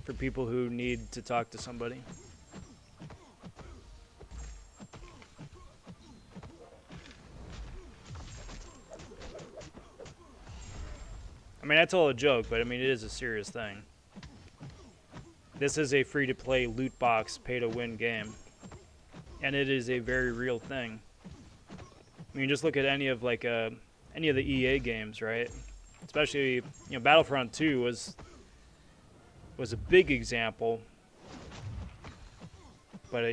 for people who need to talk to somebody. I mean, that's all a joke, but I mean, it is a serious thing. This is a free-to-play loot box, pay-to-win game. And it is a very real thing. mean, just look at any of any of the EA games, right? Especially, Battlefront 2 was a big example, but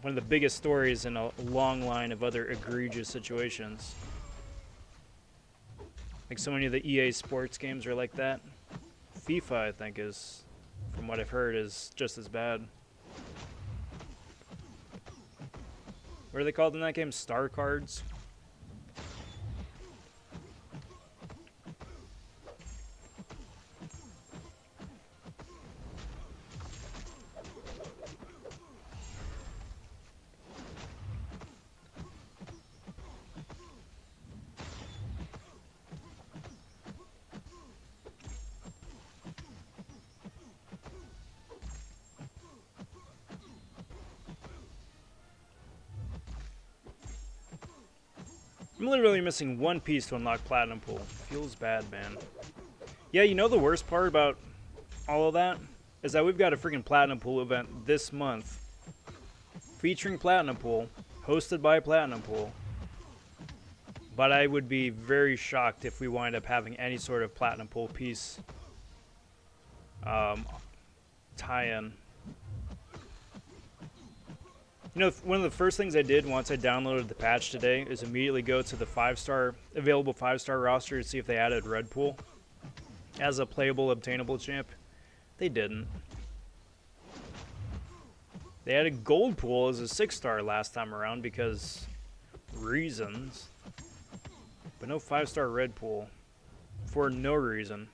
one of the biggest stories in a long line of other egregious situations. Like so many of the EA sports games are like that. FIFA, I think, is, from what I've heard, is just as bad. What are they called in that game? Star cards? I'm literally missing one piece to unlock Platinum Pool. Feels bad, man. Yeah, you know the worst part about all of that? Is that we've got a freaking Platinum Pool event this month featuring Platinum Pool, hosted by Platinum Pool. But I would be very shocked if we wind up having any sort of Platinum Pool piece tie-in. One of the first things I did once I downloaded the patch today is immediately go to the available 5-star roster to see if they added Red Pool as a playable, obtainable champ. They didn't. They added Gold Pool as a 6-star last time around because reasons. But no 5-star Red Pool for no reason.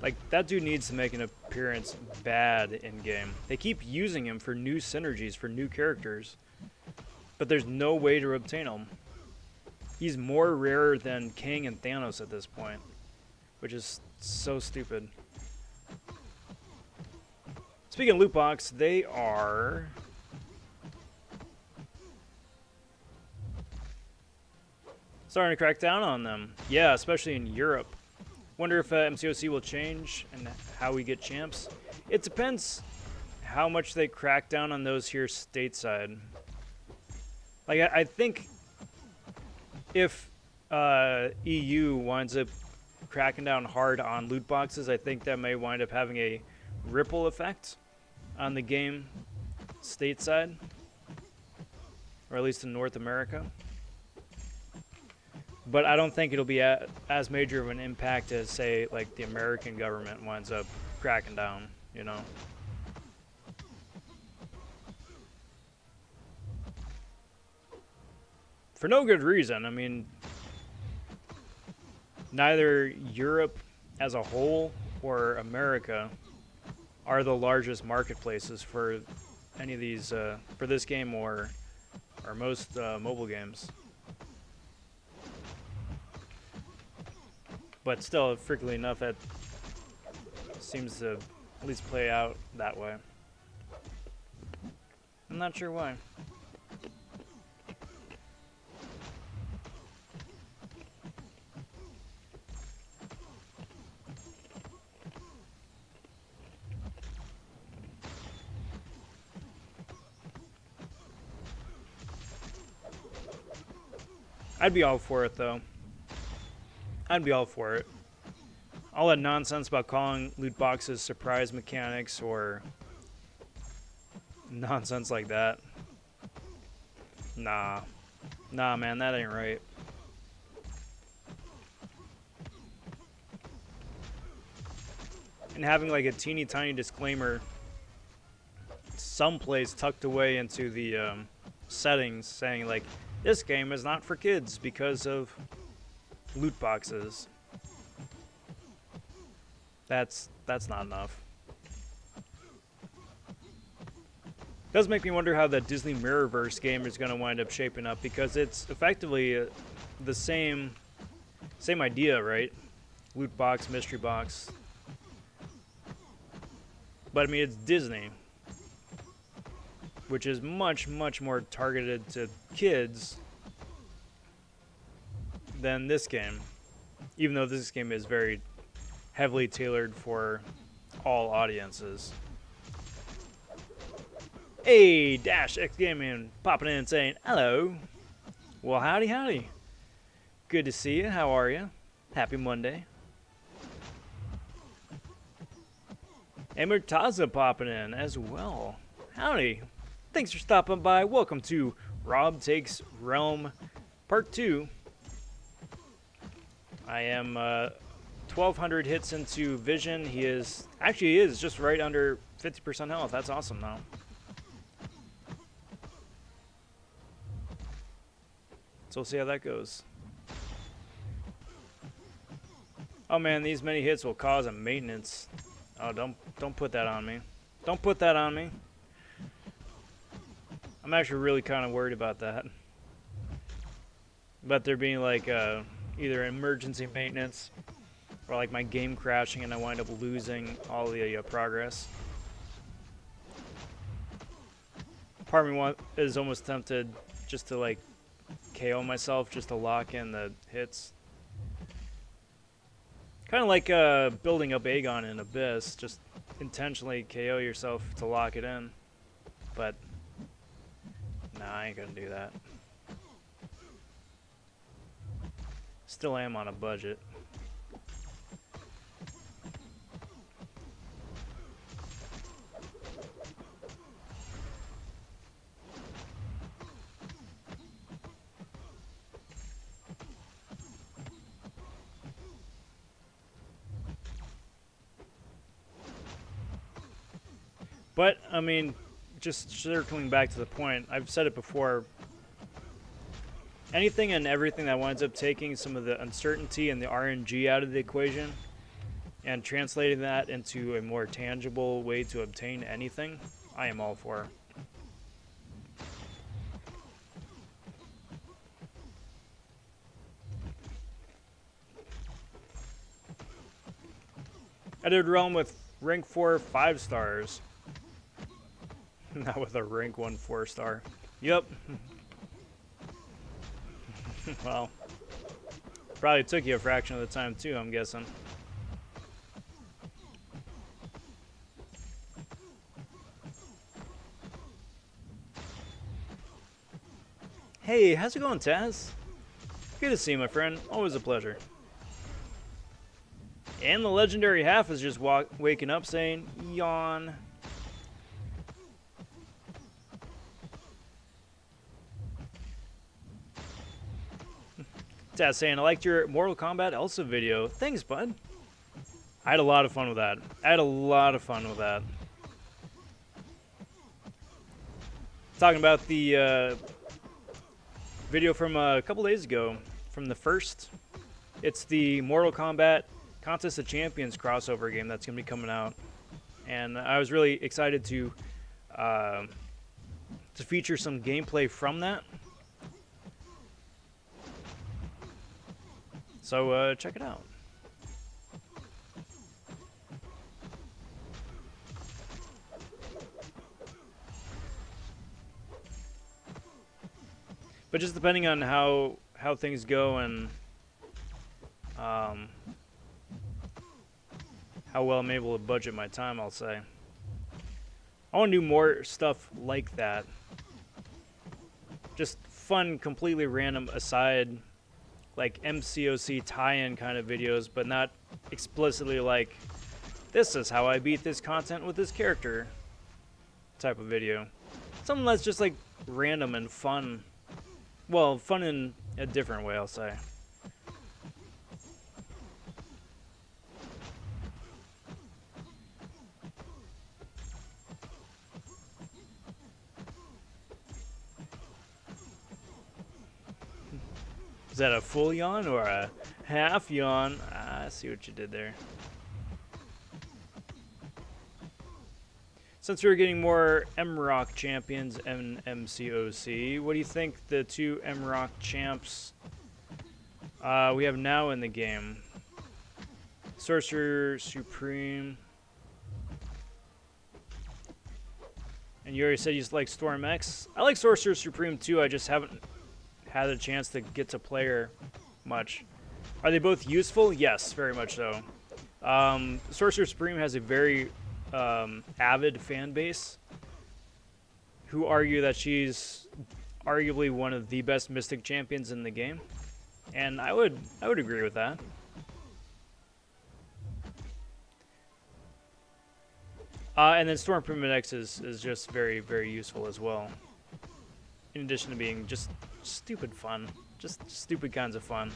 Like, that dude needs to make an appearance bad in-game. They keep using him for new synergies, for new characters. But there's no way to obtain him. He's more rare than King and Thanos at this point. Which is so stupid. Speaking of loot box, they are... starting to crack down on them. Yeah, especially in Europe. Wonder if MCOC will change and how we get champs. It depends how much they crack down on those here stateside. Like, I think if EU winds up cracking down hard on loot boxes, I think that may wind up having a ripple effect on the game stateside, or at least in North America. But I don't think it'll be as major of an impact as, say, like the American government winds up cracking down, you know? For no good reason. I mean, neither Europe as a whole or America are the largest marketplaces for any of these, for this game or most mobile games. But still, frequently enough, it seems to at least play out that way. I'm not sure why. I'd be all for it, though. I'd be all for it. All that nonsense about calling loot boxes surprise mechanics or nonsense like that. Nah. Nah, man, that ain't right. And having like a teeny tiny disclaimer someplace tucked away into the settings saying like, this game is not for kids because of loot boxes. That's not enough. Does make me wonder how the Disney Mirrorverse game is going to wind up shaping up, because it's effectively the same idea, right? Loot box, mystery box. But I mean, it's Disney, which is much more targeted to kids than this game, even though this game is very heavily tailored for all audiences. Hey, Dash X Gaming popping in and saying hello. Well, howdy, howdy. Good to see you. How are you? Happy Monday. And Murtaza popping in as well. Howdy. Thanks for stopping by. Welcome to Rob Takes Realm Part 2. I am 1,200 hits into Vision. He is just right under 50% health. That's awesome, though. So we'll see how that goes. Oh man, these many hits will cause a maintenance. Oh, don't put that on me. Don't put that on me. I'm actually really kind of worried about that. About there being like either emergency maintenance or like my game crashing and I wind up losing all the progress. Part of me is almost tempted just to like KO myself just to lock in the hits. Kind of like building up Aegon in Abyss, just intentionally KO yourself to lock it in. But nah, I ain't gonna do that. Still am on a budget. But, I mean, just circling back to the point, I've said it before, anything and everything that winds up taking some of the uncertainty and the RNG out of the equation and translating that into a more tangible way to obtain anything, I am all for. I did Realm with rank 4 5 stars. Not with a rank 1 4-star. Yep. Well, probably took you a fraction of the time too, I'm guessing. Hey, how's it going, Taz? Good to see you, my friend. Always a pleasure. And the legendary half is just waking up saying, yawn. Taz saying, I liked your Mortal Kombat Elsa video. Thanks, bud. I had a lot of fun with that. Talking about the video from a couple days ago, from the first. It's the Mortal Kombat Contest of Champions crossover game that's going to be coming out. And I was really excited to feature some gameplay from that. So check it out. But just depending on how things go and how well I'm able to budget my time, I'll say. I want to do more stuff like that. Just fun, completely random aside, like MCOC tie-in kind of videos, but not explicitly like, this is how I beat this content with this character type of video. Something that's just like random and fun. Well, fun in a different way, I'll say. Is that a full yawn or a half yawn? I see what you did there. Since we're getting more MROC champions and MCOC, what do you think the two MROC champs we have now in the game? Sorcerer Supreme. And you already said you like Storm X. I like Sorcerer Supreme too, I just haven't had a chance to get to play her much. Are they both useful? Yes, very much so. Sorcerer Supreme has a very avid fan base. who argue that she's arguably one of the best Mystic champions in the game, and I would agree with that. And then Storm Improvement X is just very, very useful as well. In addition to being just stupid fun. Just stupid kinds of fun.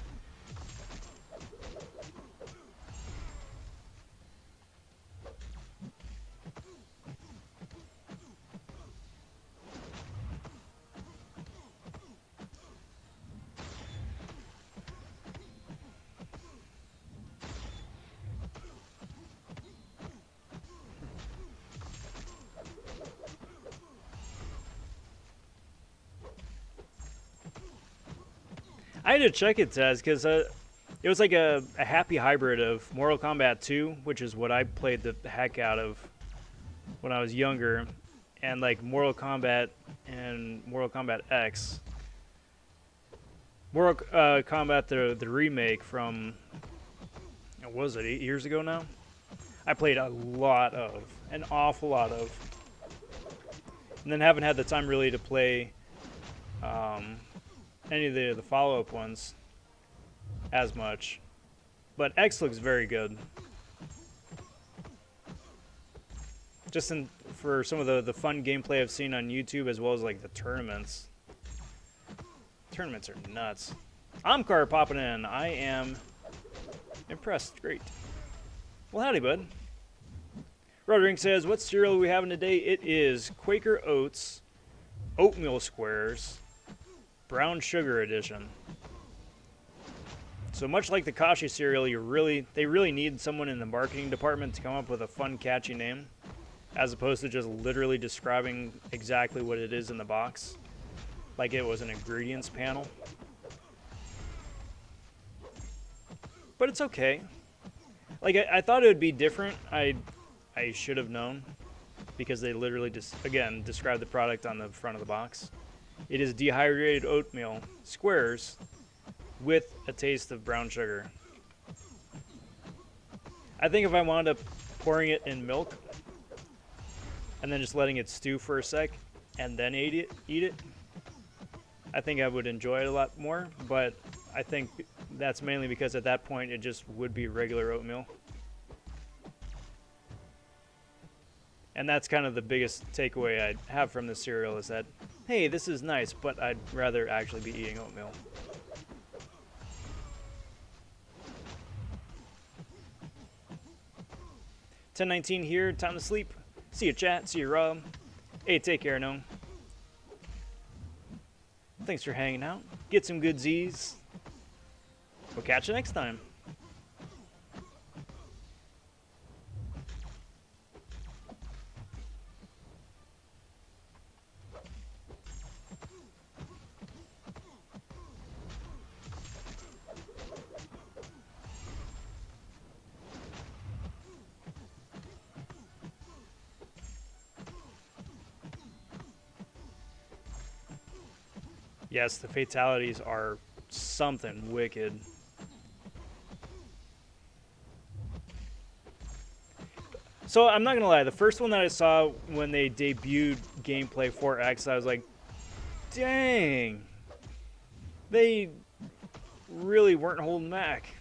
I had to check it, Taz, because it was like a happy hybrid of Mortal Kombat 2, which is what I played the heck out of when I was younger, and like Mortal Kombat and Mortal Kombat X. Mortal Kombat, the remake from, what was it, 8 years ago now? I played an awful lot of. And then haven't had the time really to play any of the follow-up ones as much. But X looks very good. Just for some of the fun gameplay I've seen on YouTube, as well as like the tournaments. Tournaments are nuts. Amcar popping in. I am impressed. Great. Well, howdy, bud. Roderick says, what cereal are we having today? It is Quaker Oats Oatmeal Squares Brown Sugar Edition. So much like the Kashi cereal, they really need someone in the marketing department to come up with a fun, catchy name, as opposed to just literally describing exactly what it is in the box, like it was an ingredients panel. But it's okay. Like I thought it would be different. I should have known, because they literally just again describe the product on the front of the box. It is dehydrated oatmeal squares with a taste of brown sugar. I think if I wound up pouring it in milk and then just letting it stew for a sec and then eat it, I think I would enjoy it a lot more, but I think that's mainly because at that point it just would be regular oatmeal. And that's kind of the biggest takeaway I have from this cereal is that, hey, this is nice, but I'd rather actually be eating oatmeal. $10.19 here, time to sleep. See you, chat. See you, Rob. Hey, take care, no. Thanks for hanging out. Get some good Z's. We'll catch you next time. Yes, the fatalities are something wicked. So I'm not gonna lie, the first one that I saw when they debuted gameplay for X, I was like, dang, they really weren't holding back.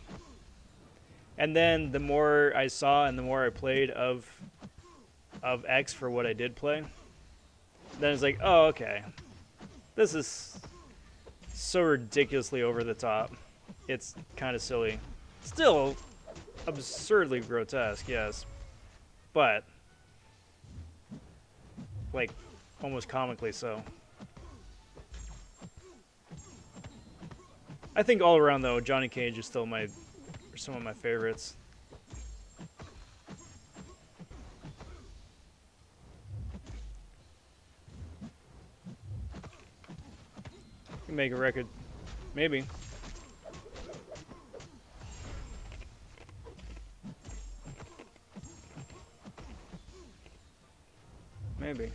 And then the more I saw and the more I played of X for what I did play, then it's like, oh, okay, this is so ridiculously over the top. It's kind of silly. Still absurdly grotesque, yes. But, like, almost comically so. I think all around, though, Johnny Cage is still some of my favorites. You can make a record. Maybe. Maybe.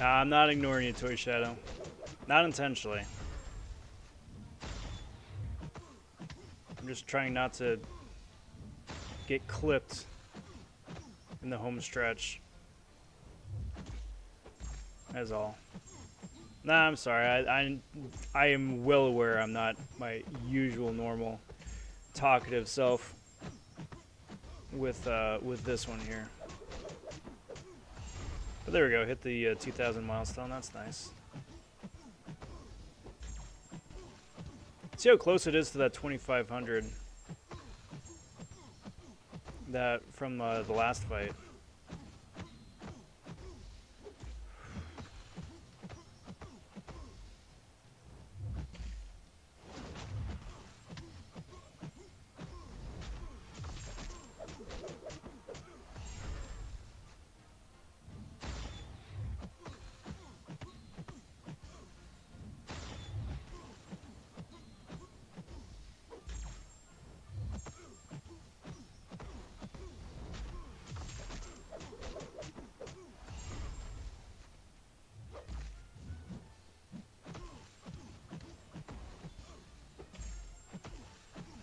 I'm not ignoring you, Toy Shadow. Not intentionally. I'm just trying not to get clipped in the home stretch. That's all. Nah, I'm sorry. I am well aware I'm not my usual normal talkative self with this one here. But there we go. Hit the 2,000 milestone. That's nice. See how close it is to that 2,500 that from the last fight.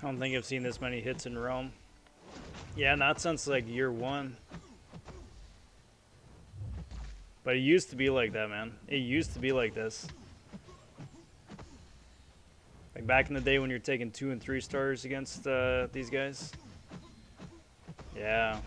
I don't think I've seen this many hits in Rome. Yeah, not since like year one. But it used to be like that, man. It used to be like this. Like back in the day when you're taking 2 and 3 stars against these guys. Yeah.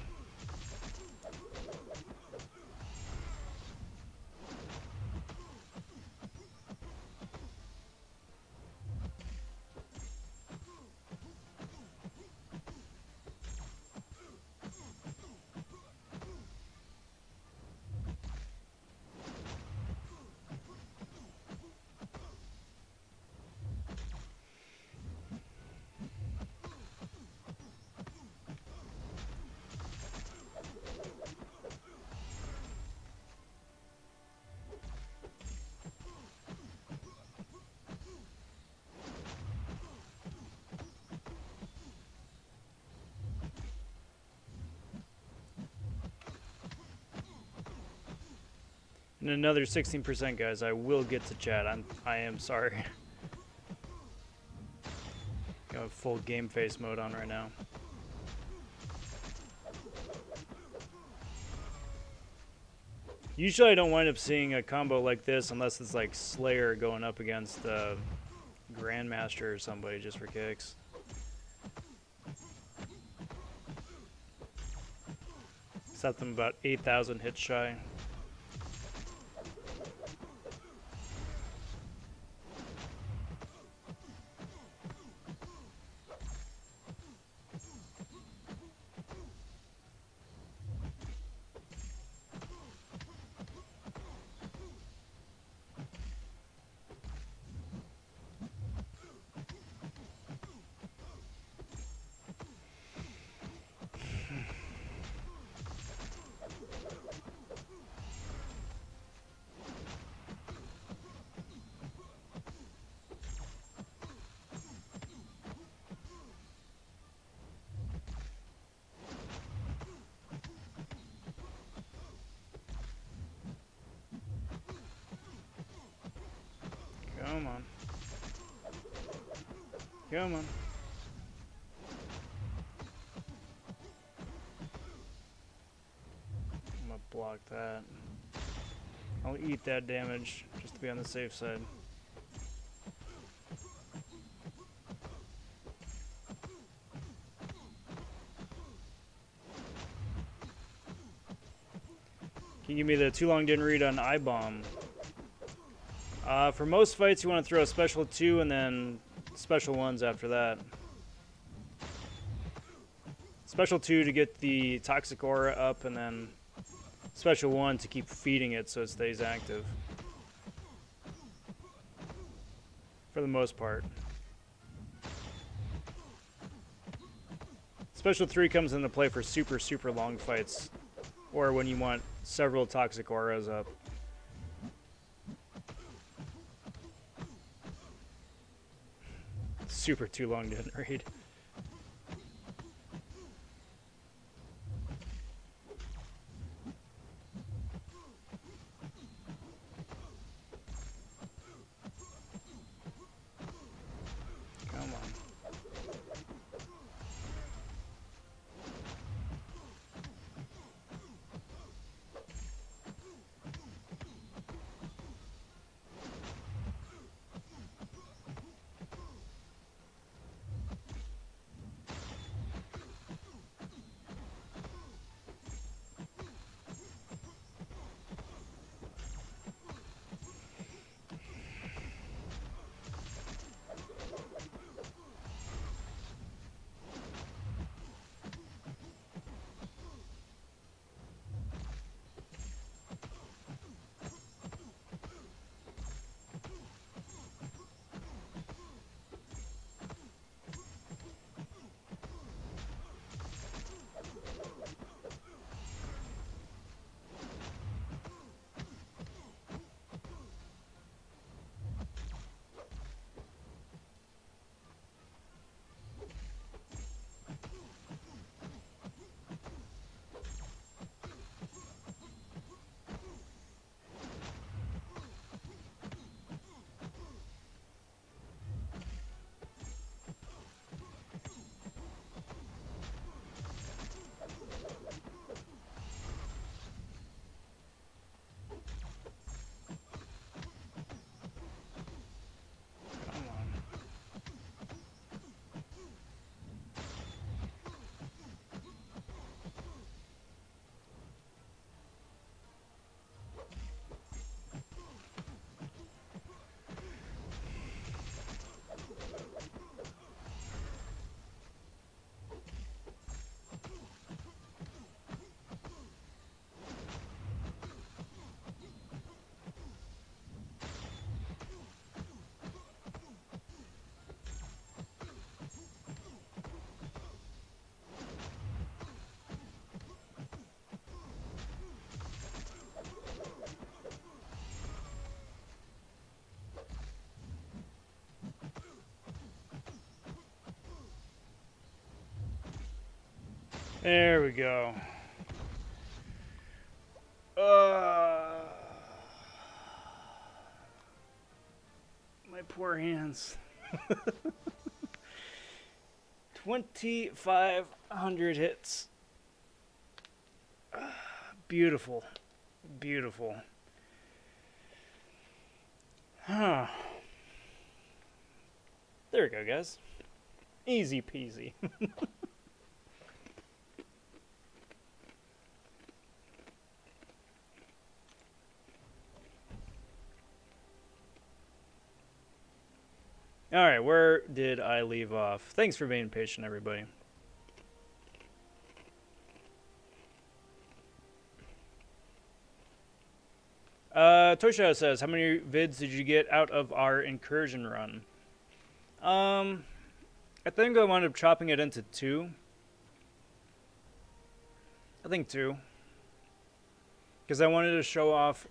And another 16%, guys. I will get to chat. I am sorry. Got full game face mode on right now. Usually I don't wind up seeing a combo like this unless it's like Slayer going up against Grandmaster or somebody just for kicks. Set them about 8,000 hits shy. Come on. Come on. I'm gonna block that. I'll eat that damage just to be on the safe side. Can you give me the too long didn't read on I-bomb? For most fights, you want to throw a special 2 and then special 1s after that. Special 2 to get the toxic aura up, and then special 1 to keep feeding it so it stays active. For the most part. Special 3 comes into play for super, super long fights, or when you want several toxic auras up. Super too long didn't read. There we go. Uh, my poor hands. 2,500 hits. Beautiful. Beautiful. Huh. There we go, guys. Easy peasy. All right, where did I leave off? Thanks for being patient, everybody. Tosha says, how many vids did you get out of our incursion run? I think I wound up chopping it into 2. I think 2. Because I wanted to show off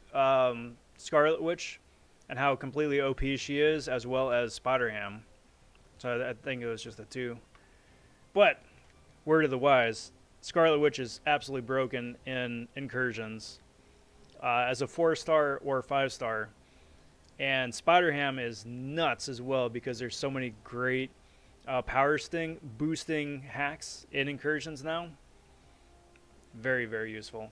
Scarlet Witch and how completely OP she is, as well as Spotterham. So I think it was just a 2. But, word of the wise, Scarlet Witch is absolutely broken in incursions. As a 4-star or 5-star. And Spotterham is nuts as well because there's so many great power sting boosting hacks in incursions now. Very, very useful.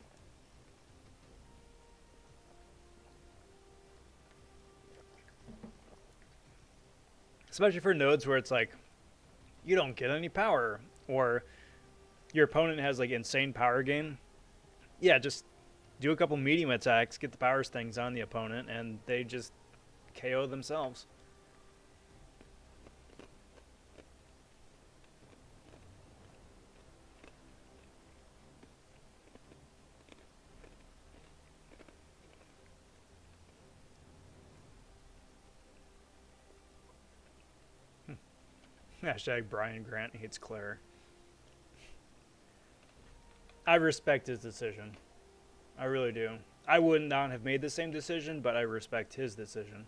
Especially for nodes where it's like, you don't get any power, or your opponent has like insane power gain. Yeah, just do a couple medium attacks, get the power stings on the opponent, and they just KO themselves. Hashtag Brian Grant hates Claire. I respect his decision. I really do. I would not have made the same decision, but I respect his decision.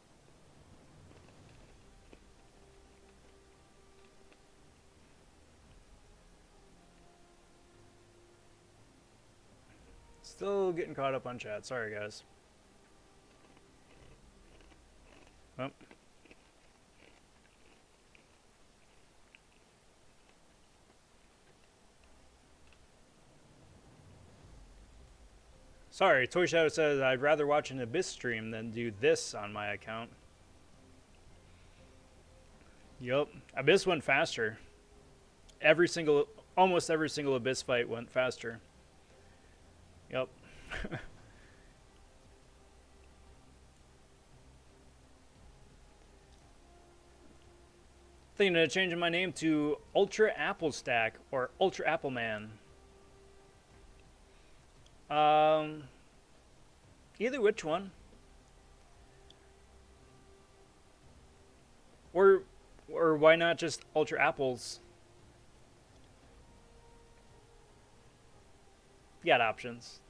Still getting caught up on chat. Sorry, guys. Oh. Sorry, Toy Shadow says I'd rather watch an Abyss stream than do this on my account. Yup. Abyss went faster. Almost every single Abyss fight went faster. Yup. Thinking of changing my name to Ultra Apple Stack or Ultra Apple Man. Either which one. Or why not just Ultra Apples? You got options.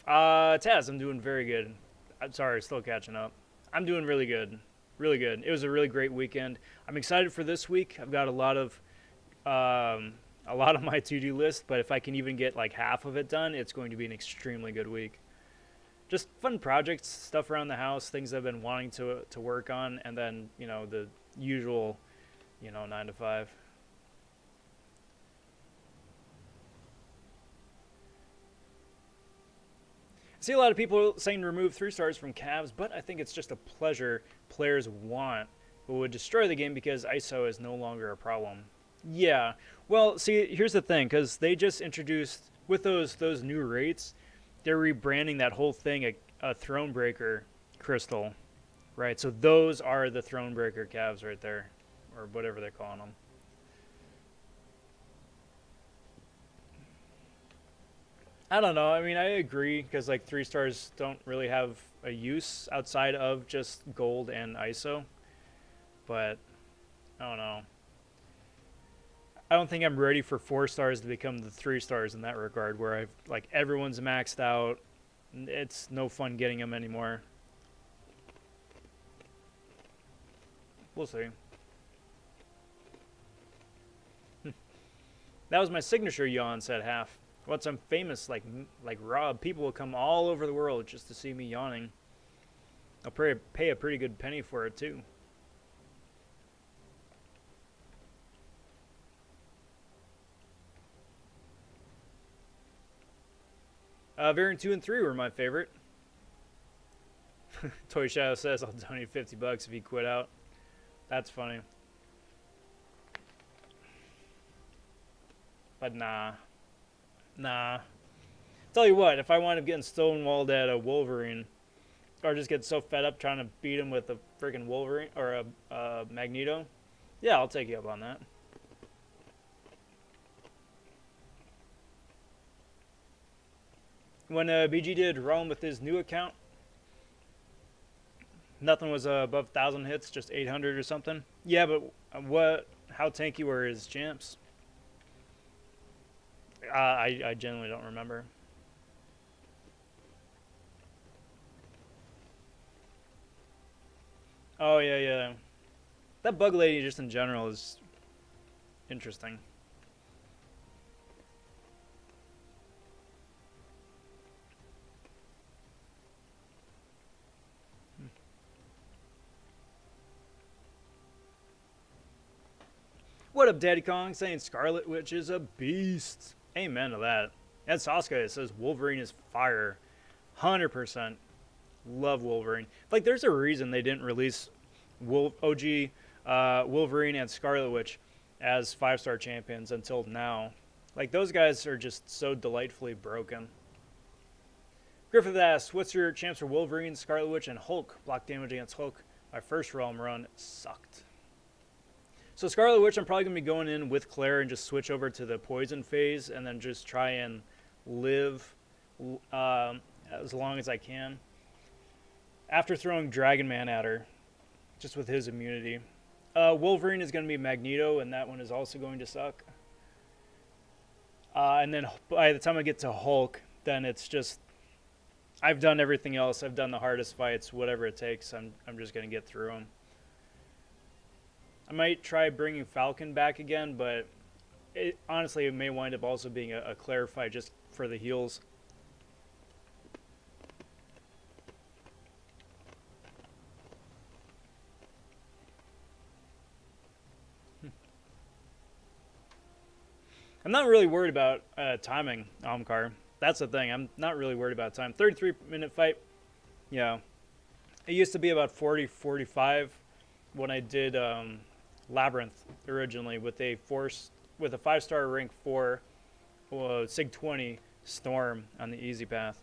Taz, I'm doing very good. I'm sorry, still catching up. I'm doing really good. Really good. It was a really great weekend. I'm excited for this week. I've got a lot of my to-do list, but if I can even get like half of it done, it's going to be an extremely good week. Just fun projects, stuff around the house, things I've been wanting to work on, and then, you know, the usual, 9 to 5. I see a lot of people saying remove 3 stars from Cavs, but I think it's just a pleasure players want, but would destroy the game because ISO is no longer a problem. Yeah, well, see, here's the thing, because they just introduced, with those new rates, they're rebranding that whole thing a Thronebreaker crystal, right? So those are the Thronebreaker Cavs right there, or whatever they're calling them. I don't know. I mean, I agree because like 3 stars don't really have a use outside of just gold and ISO. But I don't know. I don't think I'm ready for 4 stars to become the 3 stars in that regard, where I've like everyone's maxed out. It's no fun getting them anymore. We'll see. That was my signature yawn, said Half. Once I'm famous like Rob, people will come all over the world just to see me yawning. I'll pay a pretty good penny for it, too. Variant 2 and 3 were my favorite. Toy Shadow says I'll donate $50 if you quit out. That's funny. But nah. Tell you what, if I wind up getting stonewalled at a Wolverine, or just get so fed up trying to beat him with a freaking Wolverine or a Magneto, yeah, I'll take you up on that. When BG did Realm with his new account, nothing was above 1,000 hits, just 800 or something. Yeah, but how tanky were his champs? I genuinely don't remember. Oh, yeah. That bug lady just in general is interesting. What up, Daddy Kong? Saying Scarlet Witch is a beast. Amen to that. And Sasuke says Wolverine is fire. 100%. Love Wolverine. Like, there's a reason they didn't release OG Wolverine and Scarlet Witch as 5-star champions until now. Like, those guys are just so delightfully broken. Griffith asks, what's your champs for Wolverine, Scarlet Witch, and Hulk? Block damage against Hulk. My first Realm run sucked. So Scarlet Witch, I'm probably going to be going in with Claire and just switch over to the poison phase and then just try and live as long as I can. After throwing Dragon Man at her, just with his immunity. Wolverine is going to be Magneto, and that one is also going to suck. And then by the time I get to Hulk, then it's just... I've done everything else. I've done the hardest fights, whatever it takes. I'm just going to get through them. I might try bringing Falcon back again, but honestly, it may wind up also being a Claire fight just for the heals. I'm not really worried about timing, Omkar. That's the thing. I'm not really worried about time. 33-minute fight. Yeah. It used to be about 40, 45 when I did Labyrinth originally with a 5-star rank 4 Sig 20 Storm on the easy path.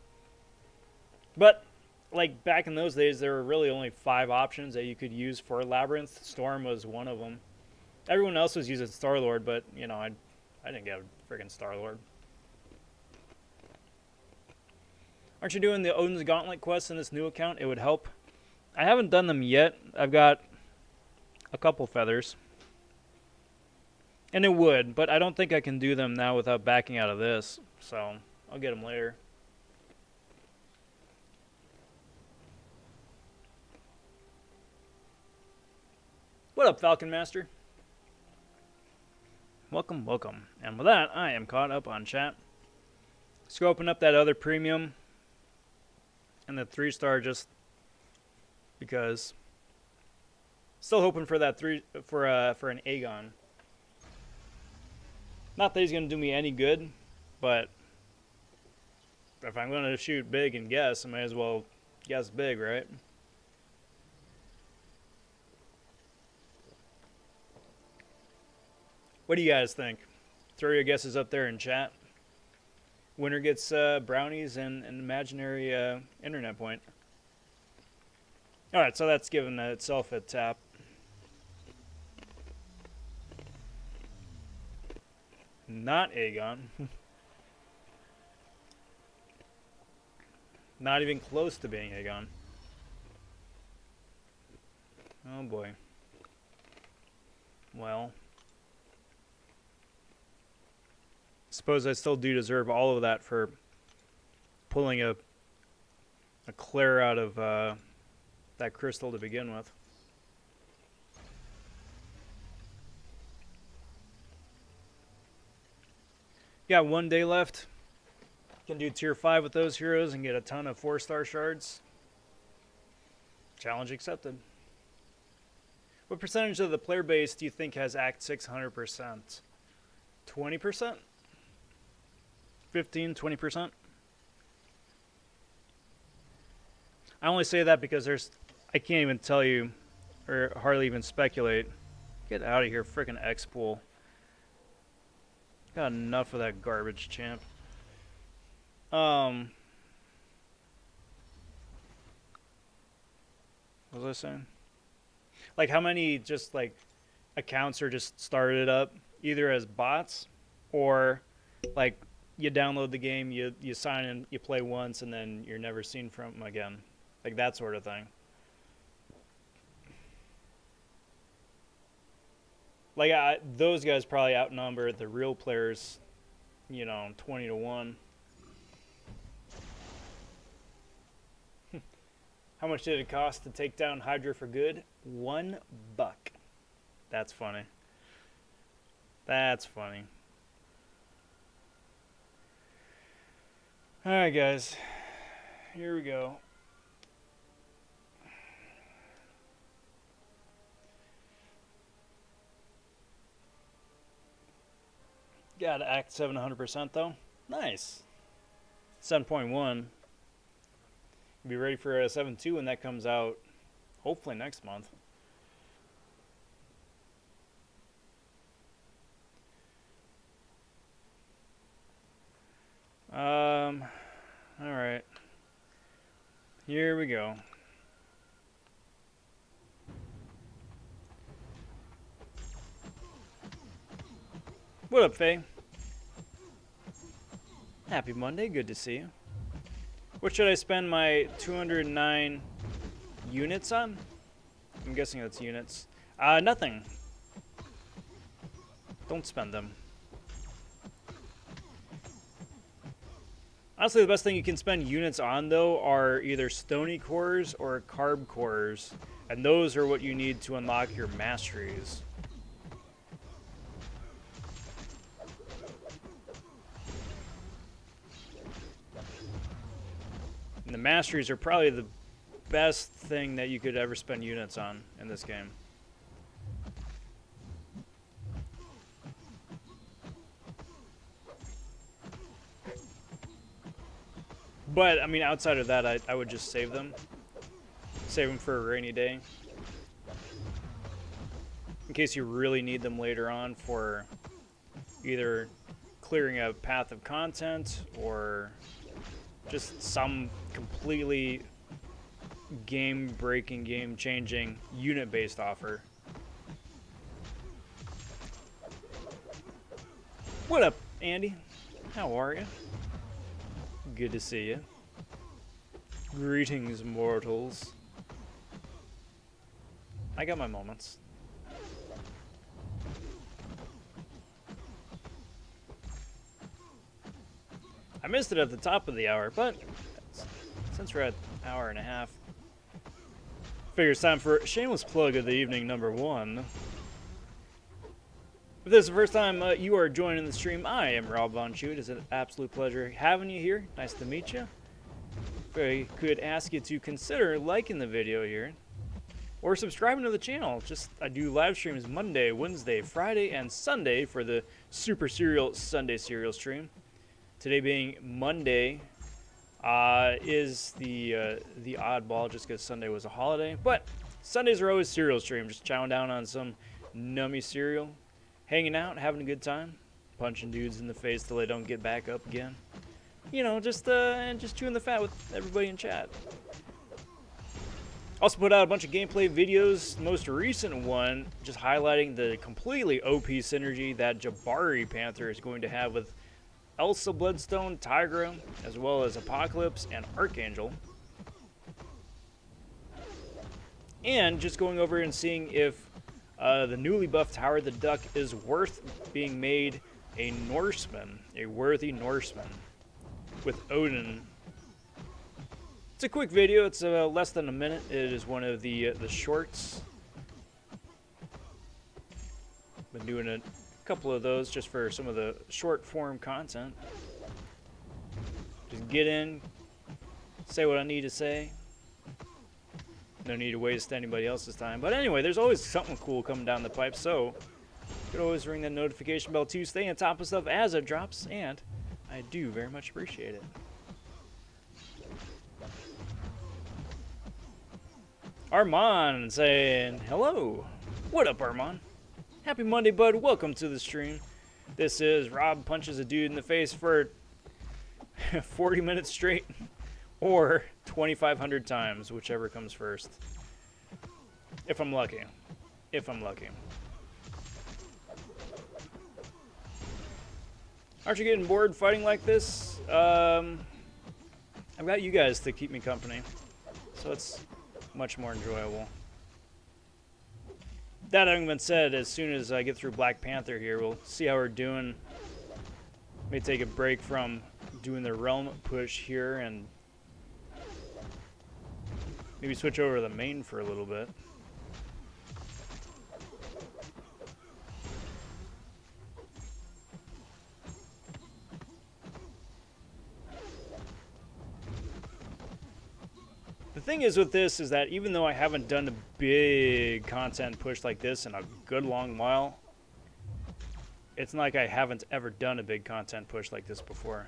But like back in those days, there were really only 5 options that you could use for Labyrinth. Storm was one of them. Everyone else was using Star-Lord, but you know, I didn't get a friggin' Star-Lord. Aren't you doing the Odin's Gauntlet quests in this new account? It would help. I haven't done them yet. I've got a couple feathers. And it would, but I don't think I can do them now without backing out of this. So, I'll get them later. What up, Falcon Master? Welcome, welcome. And with that, I am caught up on chat. Let's go open up that other premium. And the 3-star just because. Still hoping for that for an Aegon. Not that he's gonna do me any good, but if I'm gonna shoot big and guess, I might as well guess big, right? What do you guys think? Throw your guesses up there in chat. Winner gets brownies and an imaginary internet point. Alright, so that's given itself a tap. Not Aegon. Not even close to being Aegon. Oh boy. Well. Suppose I still do deserve all of that for pulling a Claire out of that crystal to begin with. Got 1 day left. Can do tier 5 with those heroes and get a ton of 4-star shards. Challenge accepted. What percentage of the player base do you think has Act 6 100%? 20%? 15, 20%? I only say that because I can't even tell you, or hardly even speculate. Get out of here, frickin' X-Pool. Got enough of that garbage, champ. What was I saying? Like, how many just, like, accounts are just started up either as bots or, like, you download the game, you sign in, you play once, and then you're never seen from them again. Like, that sort of thing. Like, those guys probably outnumber the real players, 20 to 1. How much did it cost to take down Hydra for good? $1. That's funny. That's funny. Alright, guys. Here we go. Got Act 7 100% though. Nice. 7.1. Be ready for 7.2 when that comes out, hopefully next month. All right. Here we go. What up, Faye? Happy Monday. Good to see you. What should I spend my 209 units on? I'm guessing that's units. Nothing. Don't spend them. Honestly, the best thing you can spend units on, though, are either stony cores or carb cores. And those are what you need to unlock your masteries. And the masteries are probably the best thing that you could ever spend units on in this game. But, I mean, outside of that, I would just save them. Save them for a rainy day. In case you really need them later on for either clearing a path of content or just some completely game-breaking, game-changing, unit-based offer. What up, Andy? How are you? Good to see you. Greetings, mortals. I got my moments. I missed it at the top of the hour, but since we're at an hour and a half, figure it's time for a shameless plug of the evening number 1. If this is the first time you are joining the stream, I am Rob vonShoe. It is an absolute pleasure having you here. Nice to meet you. If I could ask you to consider liking the video here or subscribing to the channel. I do live streams Monday, Wednesday, Friday, and Sunday for the Super Serial Sunday Serial stream. Today being Monday is the oddball just because Sunday was a holiday. But Sundays are always cereal stream, just chowing down on some nummy cereal. Hanging out, having a good time, punching dudes in the face till they don't get back up again. And just chewing the fat with everybody in chat. Also put out a bunch of gameplay videos. The most recent one just highlighting the completely OP synergy that Jabari Panther is going to have with Elsa Bloodstone, Tigra, as well as Apocalypse and Archangel. And just going over and seeing if the newly buffed Howard the Duck is worth being made a Norseman, a worthy Norseman, with Odin. It's a quick video. It's less than a minute. It is one of the shorts. Been doing a couple of those just for some of the short form content. Just get in, say what I need to say. No need to waste anybody else's time. But anyway, there's always something cool coming down the pipe, so you could always ring that notification bell to stay on top of stuff as it drops, and I do very much appreciate it. Armand saying hello. What up, Armand? Happy Monday, bud. Welcome to the stream. This is Rob punches a dude in the face for 40 minutes straight, or 2,500 times, whichever comes first. If I'm lucky. If I'm lucky. Aren't you getting bored fighting like this? I've got you guys to keep me company, so it's much more enjoyable. That having been said, as soon as I get through Black Panther here, we'll see how we're doing. May take a break from doing the realm push here and maybe switch over to the main for a little bit. The thing is with this is that even though I haven't done a big content push like this in a good long while, it's not like I haven't ever done a big content push like this before.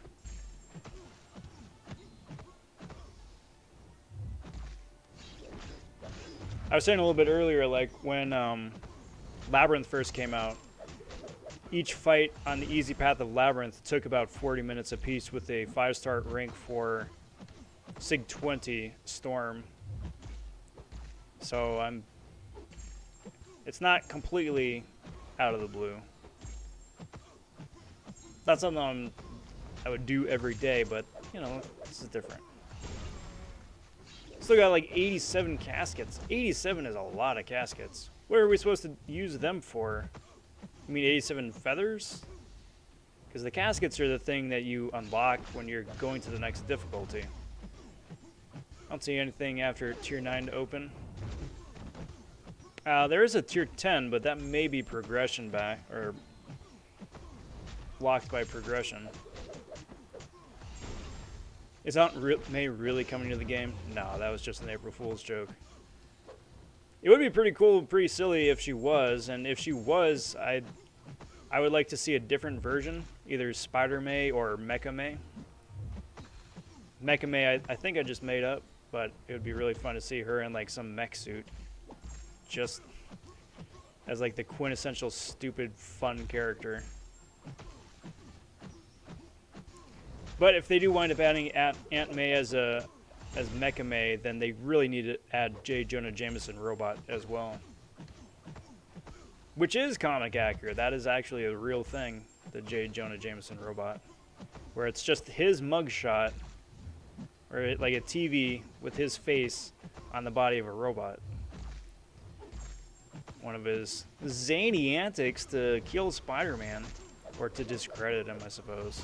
I was saying a little bit earlier, like when Labyrinth first came out, each fight on the easy path of Labyrinth took about 40 minutes apiece with a 5-star rank for Sig 20 Storm. So it's not completely out of the blue. Not something I would do every day, but you know, this is different. Still got like 87 caskets. 87 is a lot of caskets. What are we supposed to use them for? You mean 87 feathers? Because the caskets are the thing that you unlock when you're going to the next difficulty. I don't see anything after tier 9 to open. There is a tier 10, but that may be progression back, or blocked by progression. Is Aunt May really coming to the game? No, that was just an April Fool's joke. It would be pretty cool, pretty silly if she was, and if she was, I would like to see a different version, either Spider May or Mecha May. Mecha May, I think I just made up, but it would be really fun to see her in like some mech suit, just as like the quintessential stupid fun character. But if they do wind up adding Aunt May as Mecha May, then they really need to add J. Jonah Jameson Robot as well. Which is comic accurate. That is actually a real thing, the J. Jonah Jameson Robot. Where it's just his mugshot, or like a TV with his face on the body of a robot. One of his zany antics to kill Spider-Man, or to discredit him, I suppose.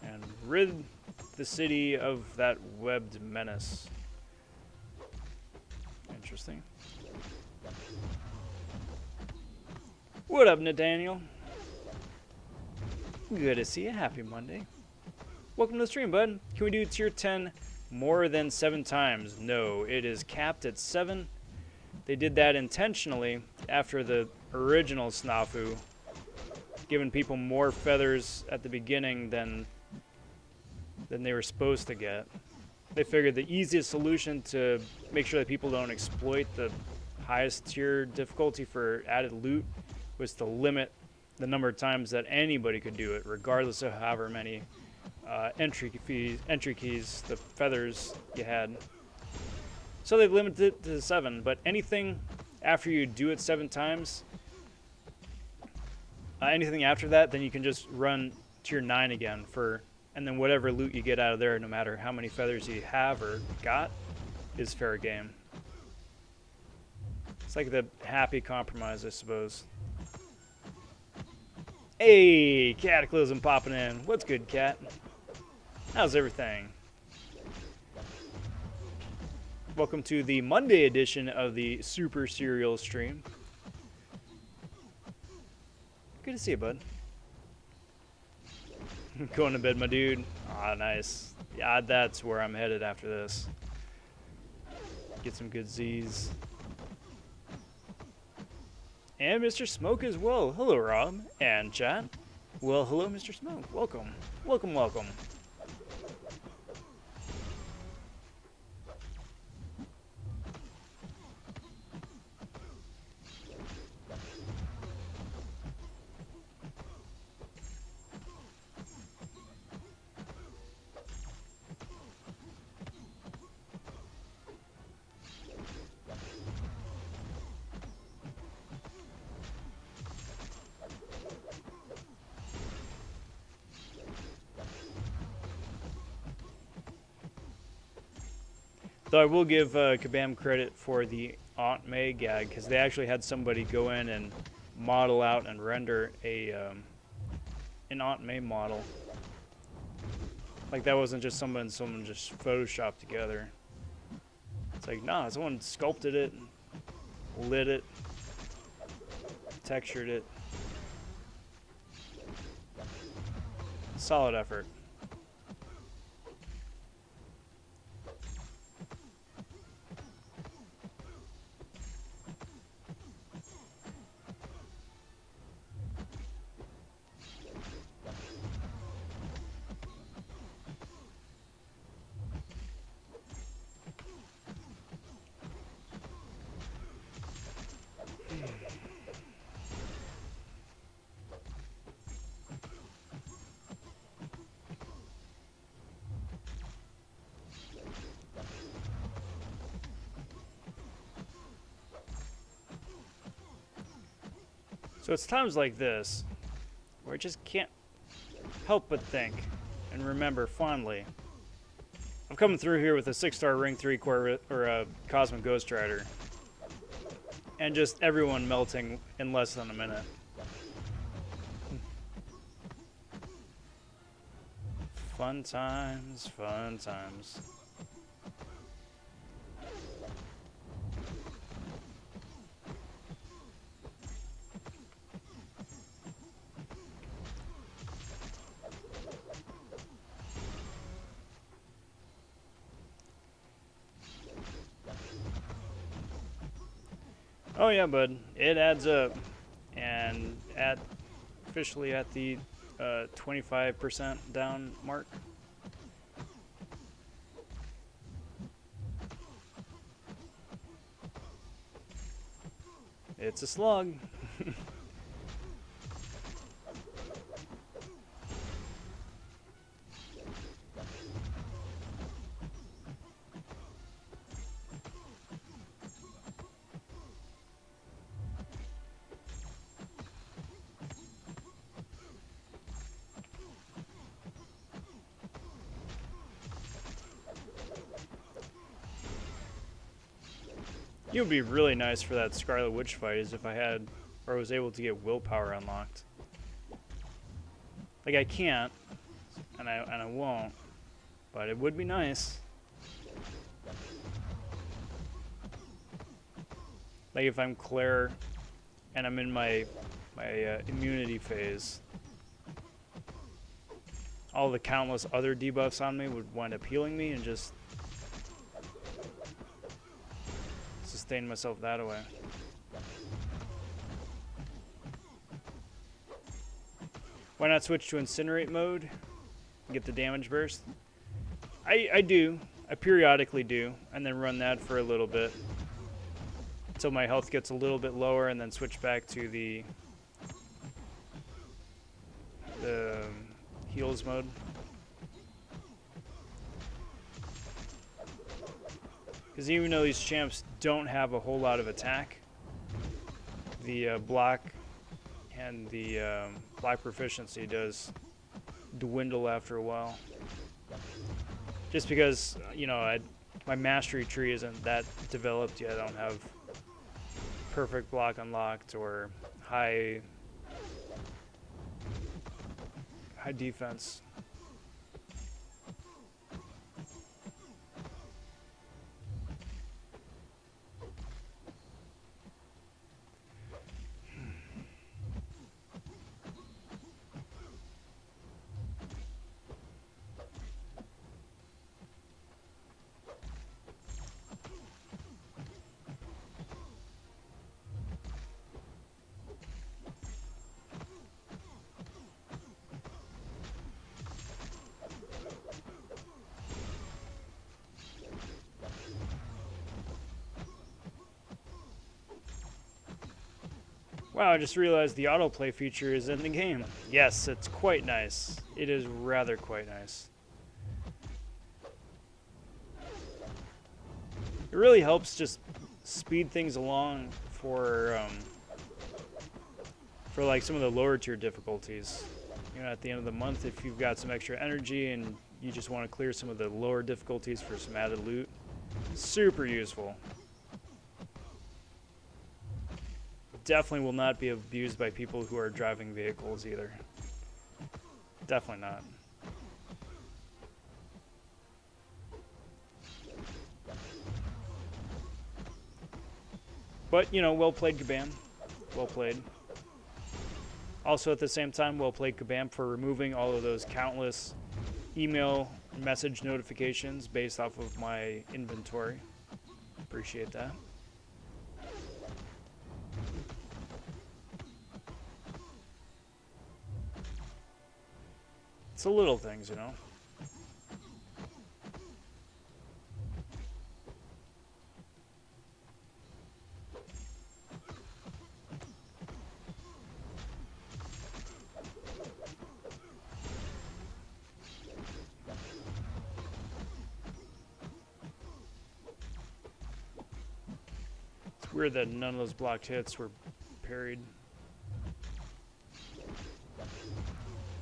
And rid the city of that webbed menace. Interesting. What up, Nathaniel? Good to see you. Happy Monday. Welcome to the stream, bud. Can we do tier 10 more than 7 times? No, it is capped at 7. They did that intentionally after the original snafu, giving people more feathers at the beginning than they were supposed to get. They figured the easiest solution to make sure that people don't exploit the highest tier difficulty for added loot was to limit the number of times that anybody could do it, regardless of however many entry keys, the feathers you had. So they limited it to 7, but anything after you do it 7 times, anything after that, then you can just run tier 9 again and then whatever loot you get out of there, no matter how many feathers you have or got, is fair game. It's like the happy compromise, I suppose. Hey, Cataclysm popping in. What's good, Cat? How's everything? Welcome to the Monday edition of the Super Serial stream. Good to see you, bud. Going to bed, my dude. Ah, nice. Yeah, that's where I'm headed after this. Get some good Z's. And Mr. Smoke as well. Hello, Rob. And chat. Well, hello, Mr. Smoke. Welcome. Welcome, welcome. Though I will give Kabam credit for the Aunt May gag, because they actually had somebody go in and model out and render an Aunt May model. Like, that wasn't just someone just photoshopped together. It's like, nah, someone sculpted it, lit it, textured it. Solid effort. So it's times like this where I just can't help but think and remember fondly. I'm coming through here with a 6-star Ring 3 core or a Cosmic Ghost Rider, and just everyone melting in less than a minute. Fun times, fun times. Oh yeah, bud, it adds up, and officially at the 25% down mark. It's a slug. It would be really nice for that Scarlet Witch fight is if I had, or was able to get willpower unlocked. Like, I can't, and I won't, but it would be nice. Like if I'm Claire and I'm in my immunity phase, all the countless other debuffs on me would wind up healing me and just sustain myself that way. Why not switch to incinerate mode and get the damage burst? I do. I periodically do, and then run that for a little bit until my health gets a little bit lower, and then switch back to the heals mode. Because even though these champs don't have a whole lot of attack, the block and the block proficiency does dwindle after a while. Just because, you know, my mastery tree isn't that developed yet. I don't have perfect block unlocked or high defense. Wow, I just realized the autoplay feature is in the game. Yes, it's quite nice. It is rather quite nice. It really helps just speed things along for like some of the lower tier difficulties. You know, at the end of the month, if you've got some extra energy and you just want to clear some of the lower difficulties for some added loot, super useful. Definitely will not be abused by people who are driving vehicles either. Definitely not. But, you know, well played, Kabam. Well played. Also, at the same time, well played, Kabam, for removing all of those countless email message notifications based off of my inventory. Appreciate that. It's the little things, you know. It's weird that none of those blocked hits were parried.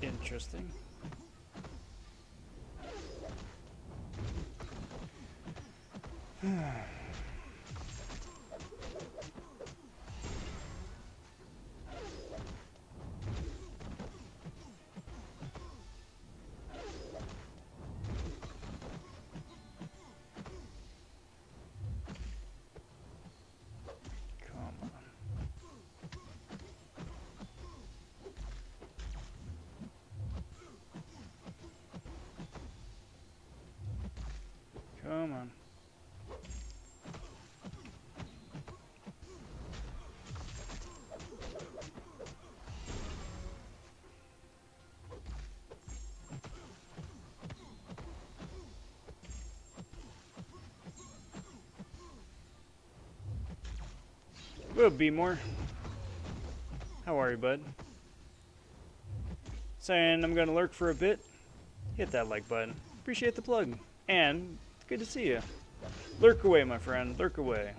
Interesting. Come on. Whoa, B-more. How are you, bud? Saying I'm gonna lurk for a bit. Hit that like button. Appreciate the plug. And good to see you. Lurk away, my friend. Lurk away.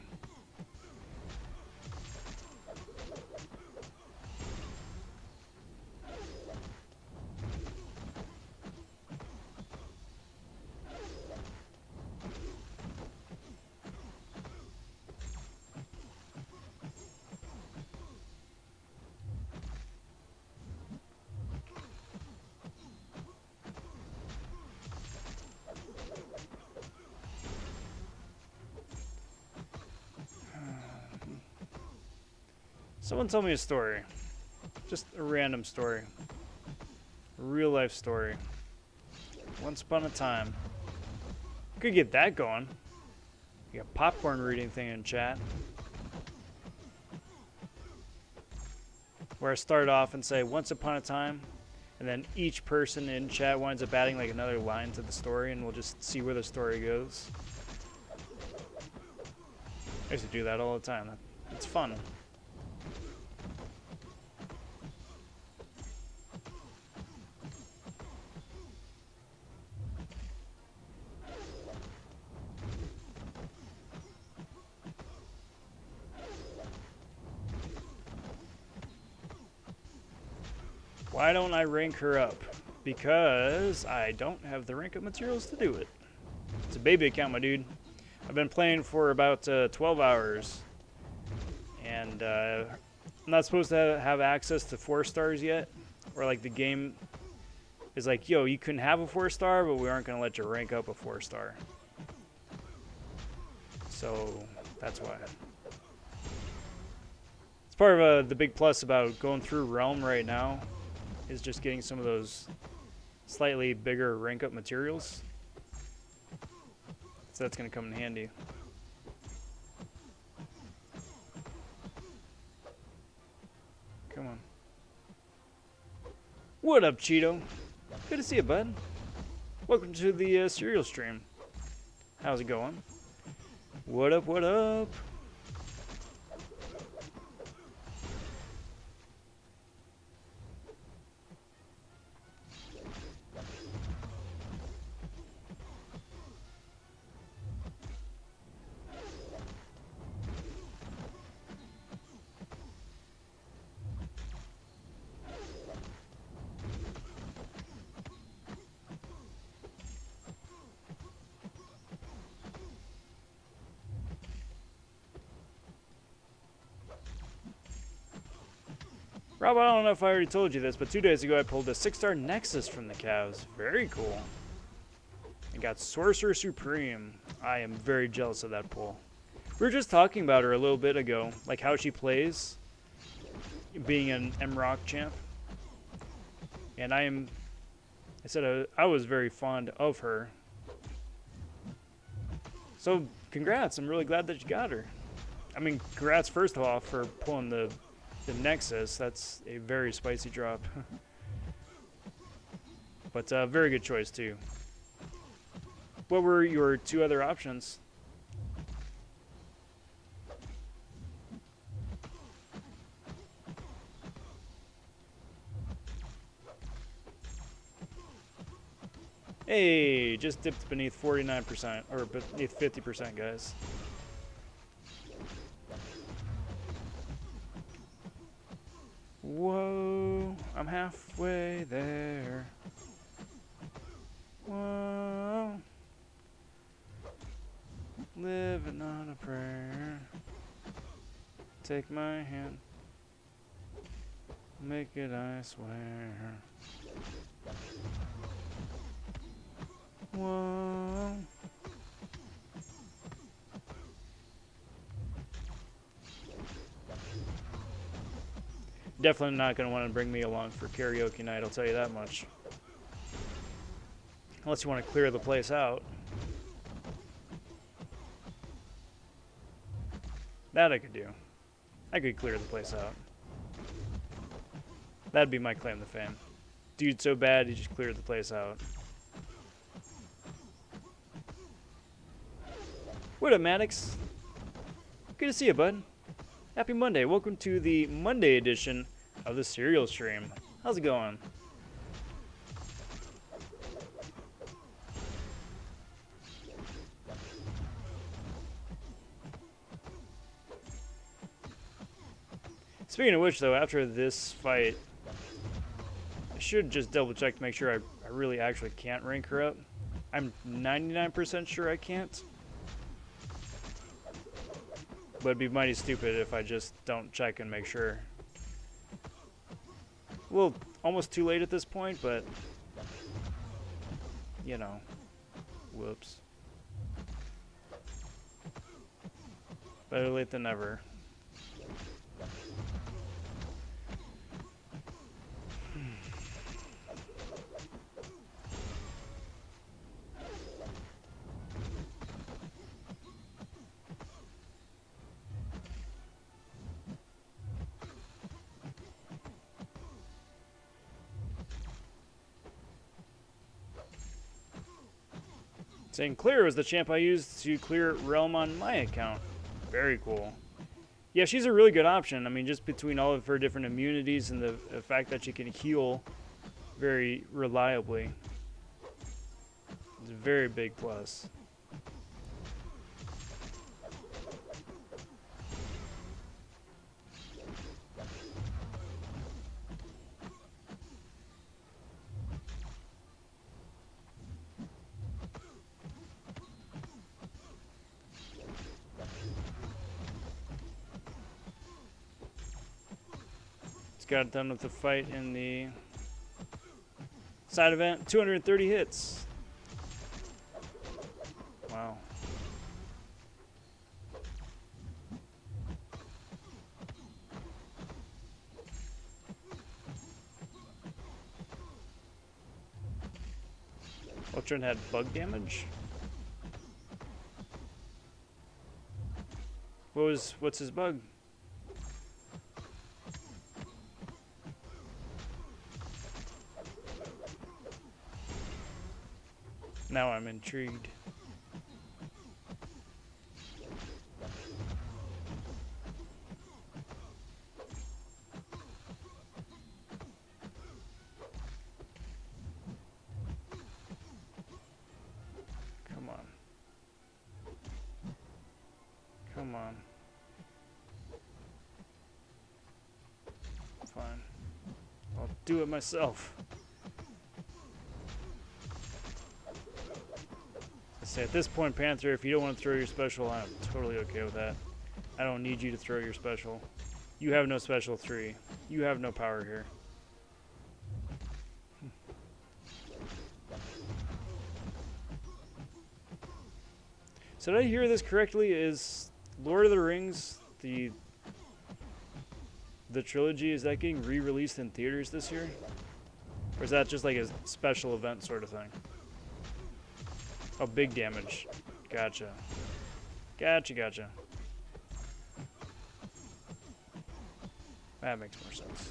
Someone tell me a story. Just a random story. A real life story. Once upon a time. Could get that going. You got popcorn reading thing in chat. Where I start off and say once upon a time, and then each person in chat winds up adding like another line to the story, and we'll just see where the story goes. I used to do that all the time. It's fun. Why don't I rank her up? Because I don't have the rank up materials to do it. It's a baby account, my dude. I've been playing for about 12 hours. And I'm not supposed to have access to 4 stars yet. Or like the game is like, yo, you can have a 4-star, but we aren't going to let you rank up a 4-star. So that's why. It's part of the big plus about going through Realm right now. Is just getting some of those slightly bigger rank up materials. So that's going to come in handy. Come on. What up, Cheeto? Good to see you, bud. Welcome to the cereal stream. How's it going? What up, what up? Rob, I don't know if I already told you this, but 2 days ago I pulled a 6-star Nexus from the Cavs. Very cool. I got Sorcerer Supreme. I am very jealous of that pull. We were just talking about her a little bit ago, like how she plays, being an M-Rock champ. And I said I was very fond of her. So, congrats. I'm really glad that you got her. I mean, congrats first of all for pulling the Nexus. That's a very spicy drop. But very good choice too. What were your 2 other options? Hey, just dipped beneath 49%, or beneath 50%, guys. Whoa, I'm halfway there. Whoa, living on a prayer. Take my hand, make it, I swear. Whoa. Definitely not going to want to bring me along for karaoke night, I'll tell you that much. Unless you want to clear the place out. That I could do. I could clear the place out. That'd be my claim to fame. Dude so bad, he just cleared the place out. What up, Maddox? Good to see you, bud. Happy Monday. Welcome to the Monday edition of the Serial Stream. How's it going? Speaking of which, though, after this fight, I should just double check to make sure I really actually can't rank her up. I'm 99% sure I can't. But it'd be mighty stupid if I just don't check and make sure. Well, almost too late at this point, but you know, whoops. Better late than never. Saying clear was the champ I used to clear Realm on my account. Very cool. Yeah, she's a really good option. I mean, just between all of her different immunities and the fact that she can heal very reliably. It's a very big plus. Got done with the fight in the side event. 230 hits. Wow. Ultron had bug damage. What's his bug? Now I'm intrigued. Come on. Come on. Fine. I'll do it myself. Say at this point, Panther, if you don't want to throw your special, I'm totally okay with that. I don't need you to throw your special. You have no special 3. You have no power here. So did I hear this correctly? Is Lord of the Rings, the trilogy, is that getting re-released in theaters this year? Or is that just like a special event sort of thing? Oh, big damage. Gotcha. Gotcha. That makes more sense.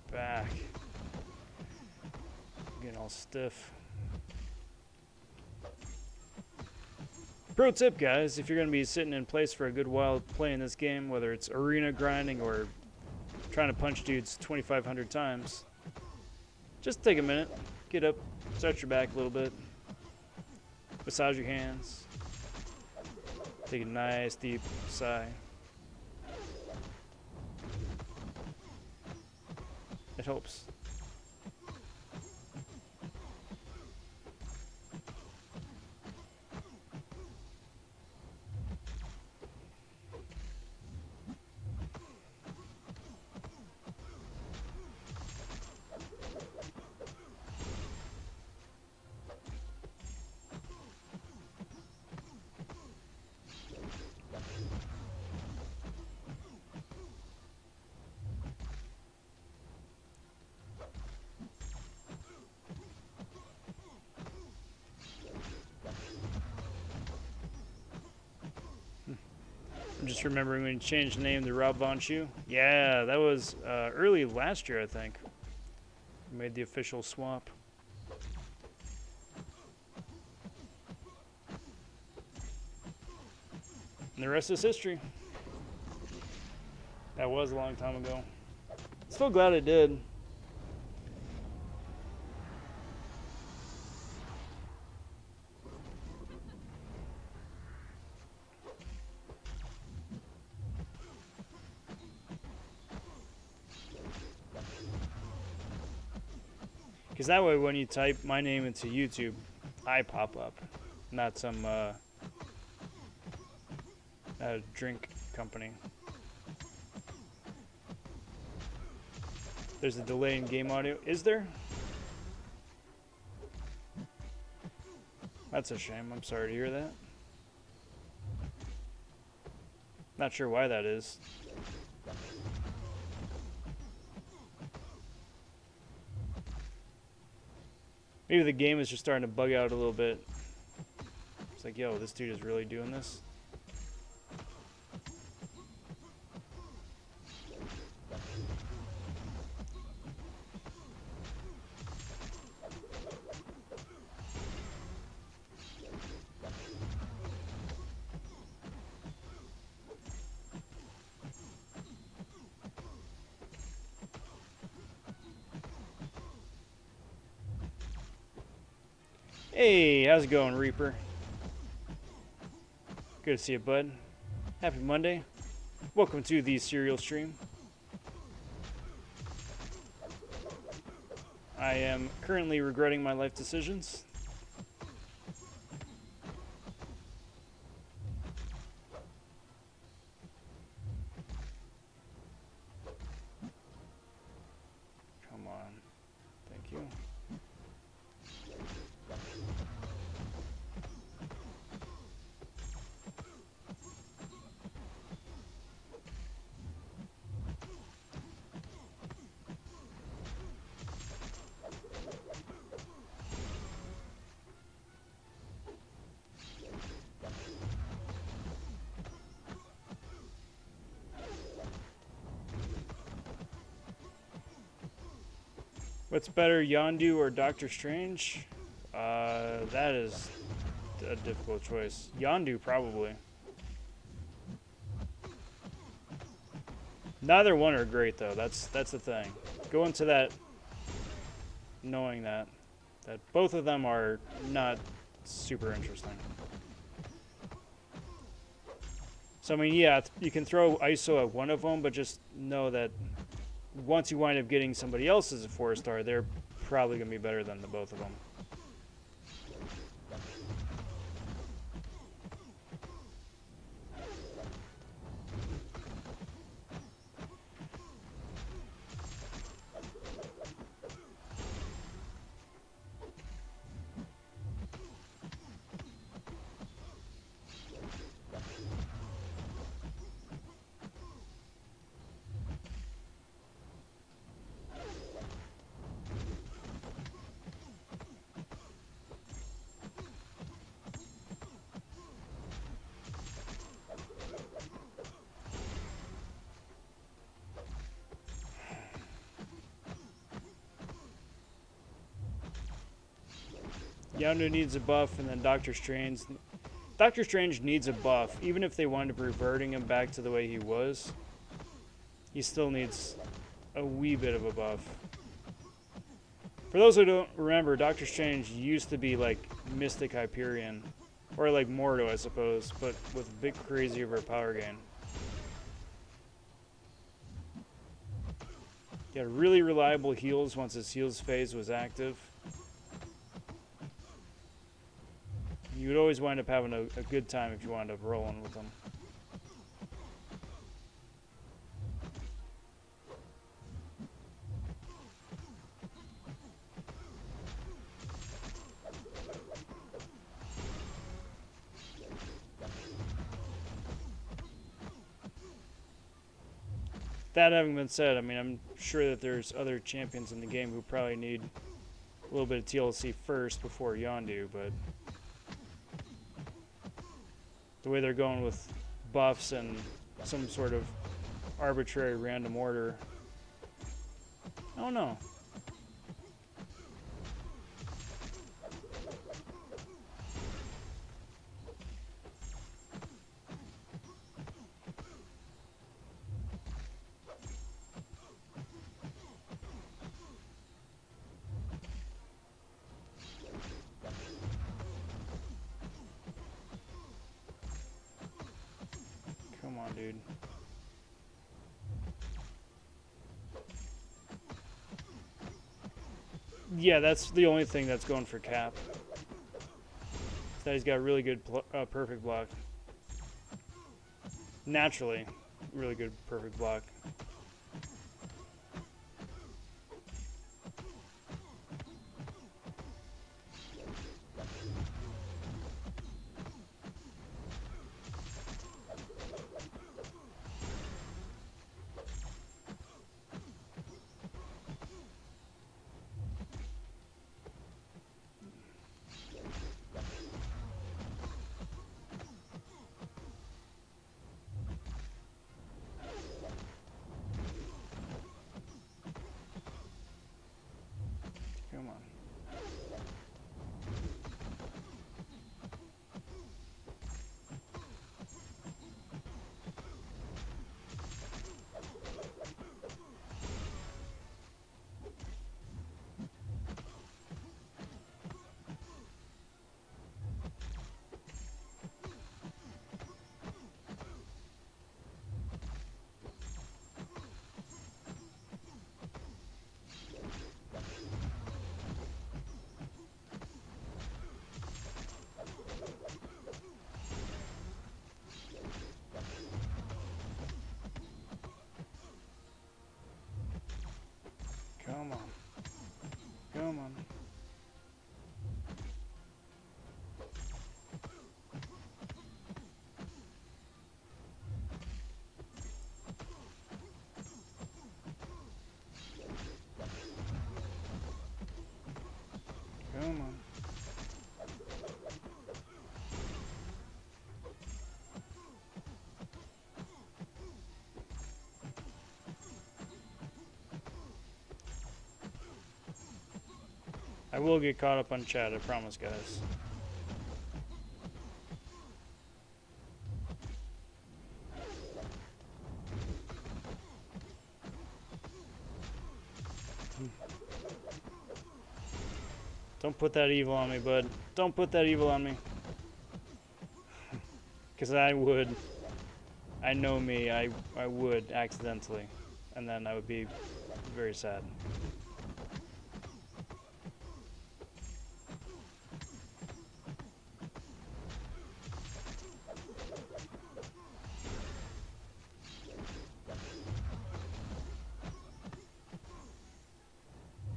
Back. Getting all stiff. Pro tip, guys, if you're going to be sitting in place for a good while playing this game, whether it's arena grinding or trying to punch dudes 2,500 times, just take a minute, get up, stretch your back a little bit, massage your hands, take a nice deep sigh. It helps. I'm just remembering when he changed the name to Rob vonShoe. Yeah, that was early last year, I think. Made the official swap. And the rest is history. That was a long time ago. Still glad I did. Because that way when you type my name into YouTube, I pop up. Not some drink company. There's a delay in game audio. Is there? That's a shame. I'm sorry to hear that. Not sure why that is. Maybe the game is just starting to bug out a little bit. It's like, yo, this dude is really doing this. Hey, how's it going, Reaper? Good to see you, bud. Happy Monday. Welcome to the Serial Stream. I am currently regretting my life decisions. Come on. Thank you. What's better, Yondu or Doctor Strange? That is a difficult choice. Yondu, probably. Neither one are great, though. That's the thing. Go into that knowing that both of them are not super interesting. So I mean, yeah, you can throw ISO at one of them, but just know that once you wind up getting somebody else as a 4-star, they're probably going to be better than the both of them. Yondu needs a buff, and then Doctor Strange. Doctor Strange needs a buff, even if they wind up reverting him back to the way he was. He still needs a wee bit of a buff. For those who don't remember, Doctor Strange used to be like Mystic Hyperion, or like Mordo, I suppose, but with a bit crazier of a power gain. He had really reliable heals once his heals phase was active. You would always wind up having a good time if you wound up rolling with him. That having been said, I mean, I'm sure that there's other champions in the game who probably need a little bit of TLC first before Yondu, but the way they're going with buffs and some sort of arbitrary random order, I don't know. Come on, dude. Yeah, that's the only thing that's going for cap. That he's got a really good perfect block. Naturally, really good perfect block. Come on. Come on. Come on. Come on. I will get caught up on chat, I promise, guys. Don't put that evil on me, bud. Don't put that evil on me. Because I would. I know me. I would accidentally. And then I would be very sad. Come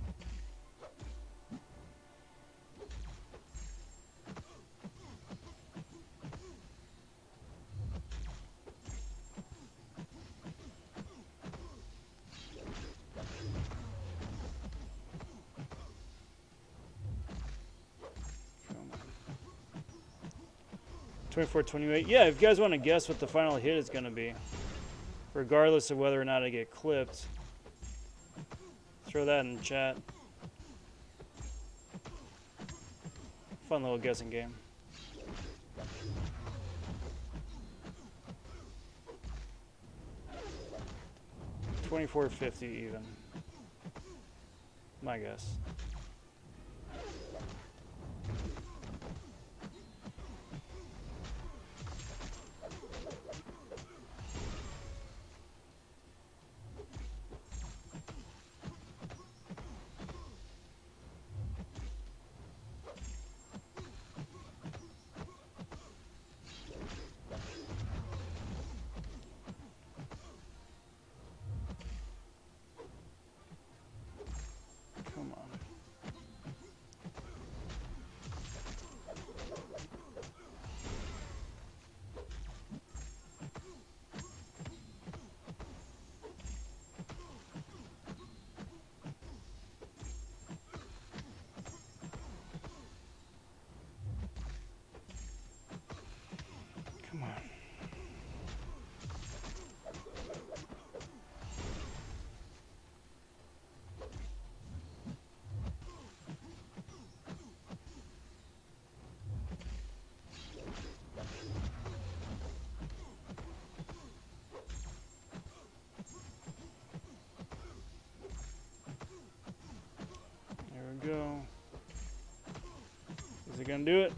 on. 24, 28. Yeah, if you guys want to guess what the final hit is going to be, regardless of whether or not I get clipped, throw that in the chat. Fun little guessing game. $24.50 even. My guess. Come on. Come on. There we go. Is it gonna do it?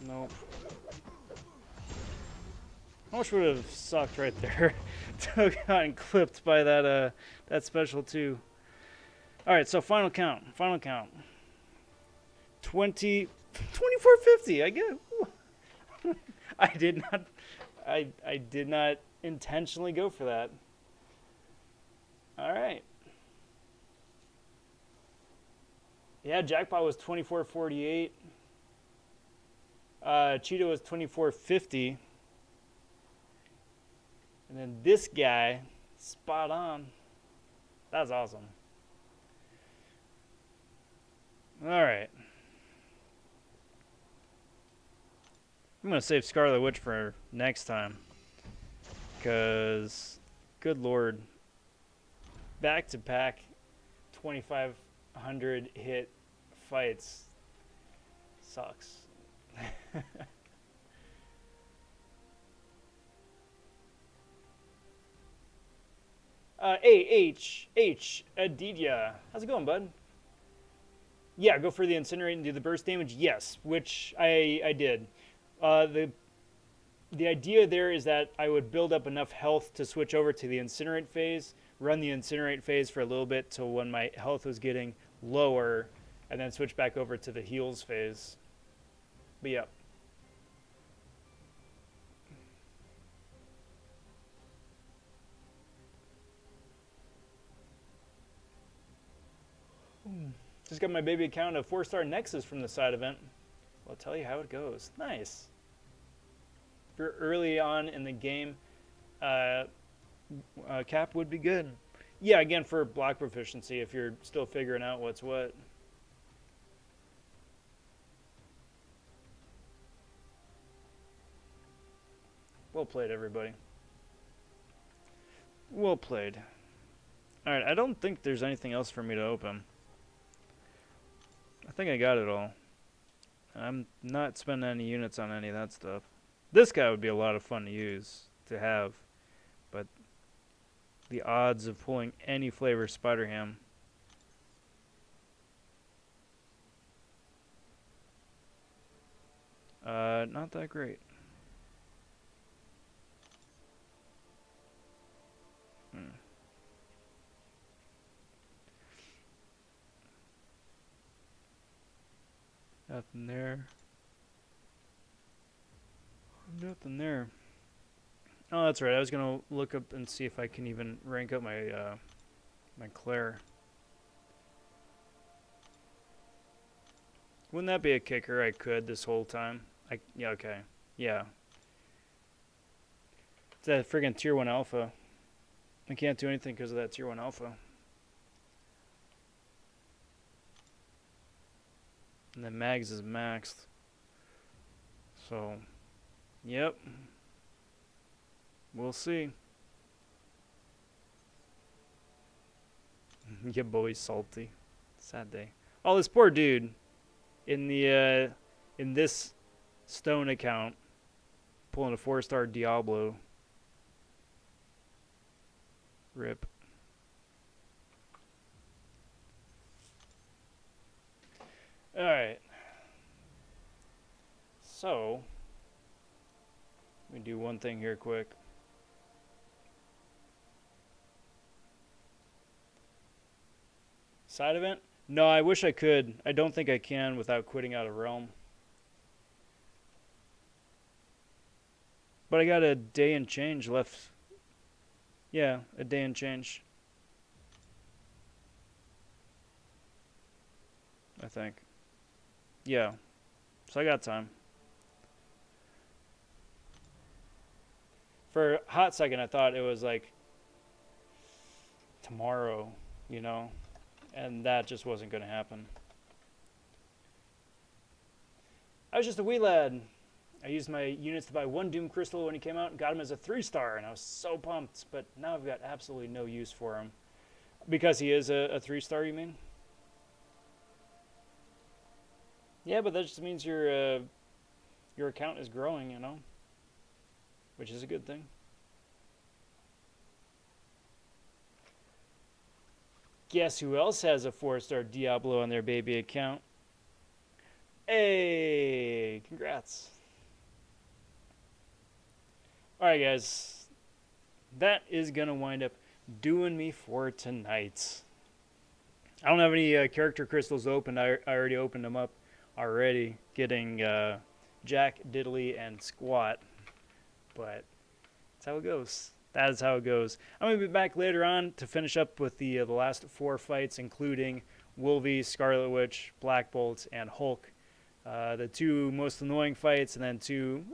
Nope. How much would have sucked right there to have gotten clipped by that special too. All right, so final count. Final count. 24.50. I get. I did not. I did not intentionally go for that. All right. Yeah, jackpot was 24.48. Cheetah was 24.50. And then this guy, spot on. That's awesome. All right. I'm going to save Scarlet Witch for next time. Because, good lord. Back-to-back 2,500 hit fights sucks. Aditya. How's it going, bud? Yeah, go for the incinerate and do the burst damage. Yes, which I did. The idea there is that I would build up enough health to switch over to the incinerate phase, run the incinerate phase for a little bit till when my health was getting lower, and then switch back over to the heals phase. But yeah. Just got my baby account of 4-star Nexus from the side event. I'll tell you how it goes. Nice. If you're early on in the game, cap would be good. Yeah, again, for block proficiency, if you're still figuring out what's what. Well played, everybody. Well played. Alright, I don't think there's anything else for me to open. I think I got it all. I'm not spending any units on any of that stuff. This guy would be a lot of fun to use, to have. But the odds of pulling any flavor Spider Ham. Not that great. Hmm. Nothing there. Nothing there. Oh, that's right. I was gonna look up and see if I can even rank up my my Claire. Wouldn't that be a kicker? I could this whole time. Yeah, okay. Yeah. It's that friggin' tier 1 alpha. I can't do anything because of that tier 1 alpha. And then Mags is maxed. So, yep. We'll see. Your boy's salty. Sad day. Oh, this poor dude in the in this stone account pulling a 4-star Diablo. Rip. Alright. So, let me do one thing here quick. Side event? No, I wish I could. I don't think I can without quitting out of Realm. But I got a day and change left. Yeah, a day and change. I think. Yeah. So I got time. For a hot second, I thought it was like tomorrow, you know? And that just wasn't going to happen. I was just a wee lad. I used my units to buy one Doom Crystal when he came out and got him as a 3-star, and I was so pumped. But now I've got absolutely no use for him. Because he is a 3-star, you mean? Yeah, but that just means your account is growing, you know? Which is a good thing. Guess who else has a 4-star Diablo on their baby account? Hey, congrats. Alright, guys. That is going to wind up doing me for tonight. I don't have any character crystals open. I already opened them up already, getting Jack, Diddley, and Squat. But that's how it goes. That is how it goes. I'm going to be back later on to finish up with the last 4 fights, including Wolvie, Scarlet Witch, Black Bolt, and Hulk. The 2 most annoying fights, and then 2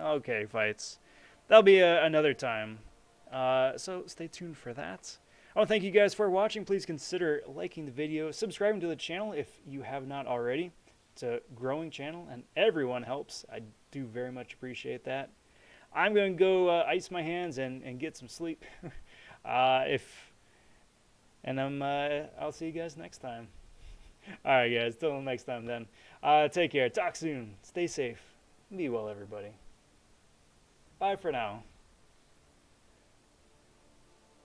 okay fights. That'll be another time. So stay tuned for that. I want to thank you guys for watching. Please consider liking the video, subscribing to the channel if you have not already. It's a growing channel, and everyone helps. I do very much appreciate that. I'm going to go ice my hands and get some sleep. I'll see you guys next time. All right, guys. Till next time, then. Take care. Talk soon. Stay safe. Be well, everybody. Bye for now.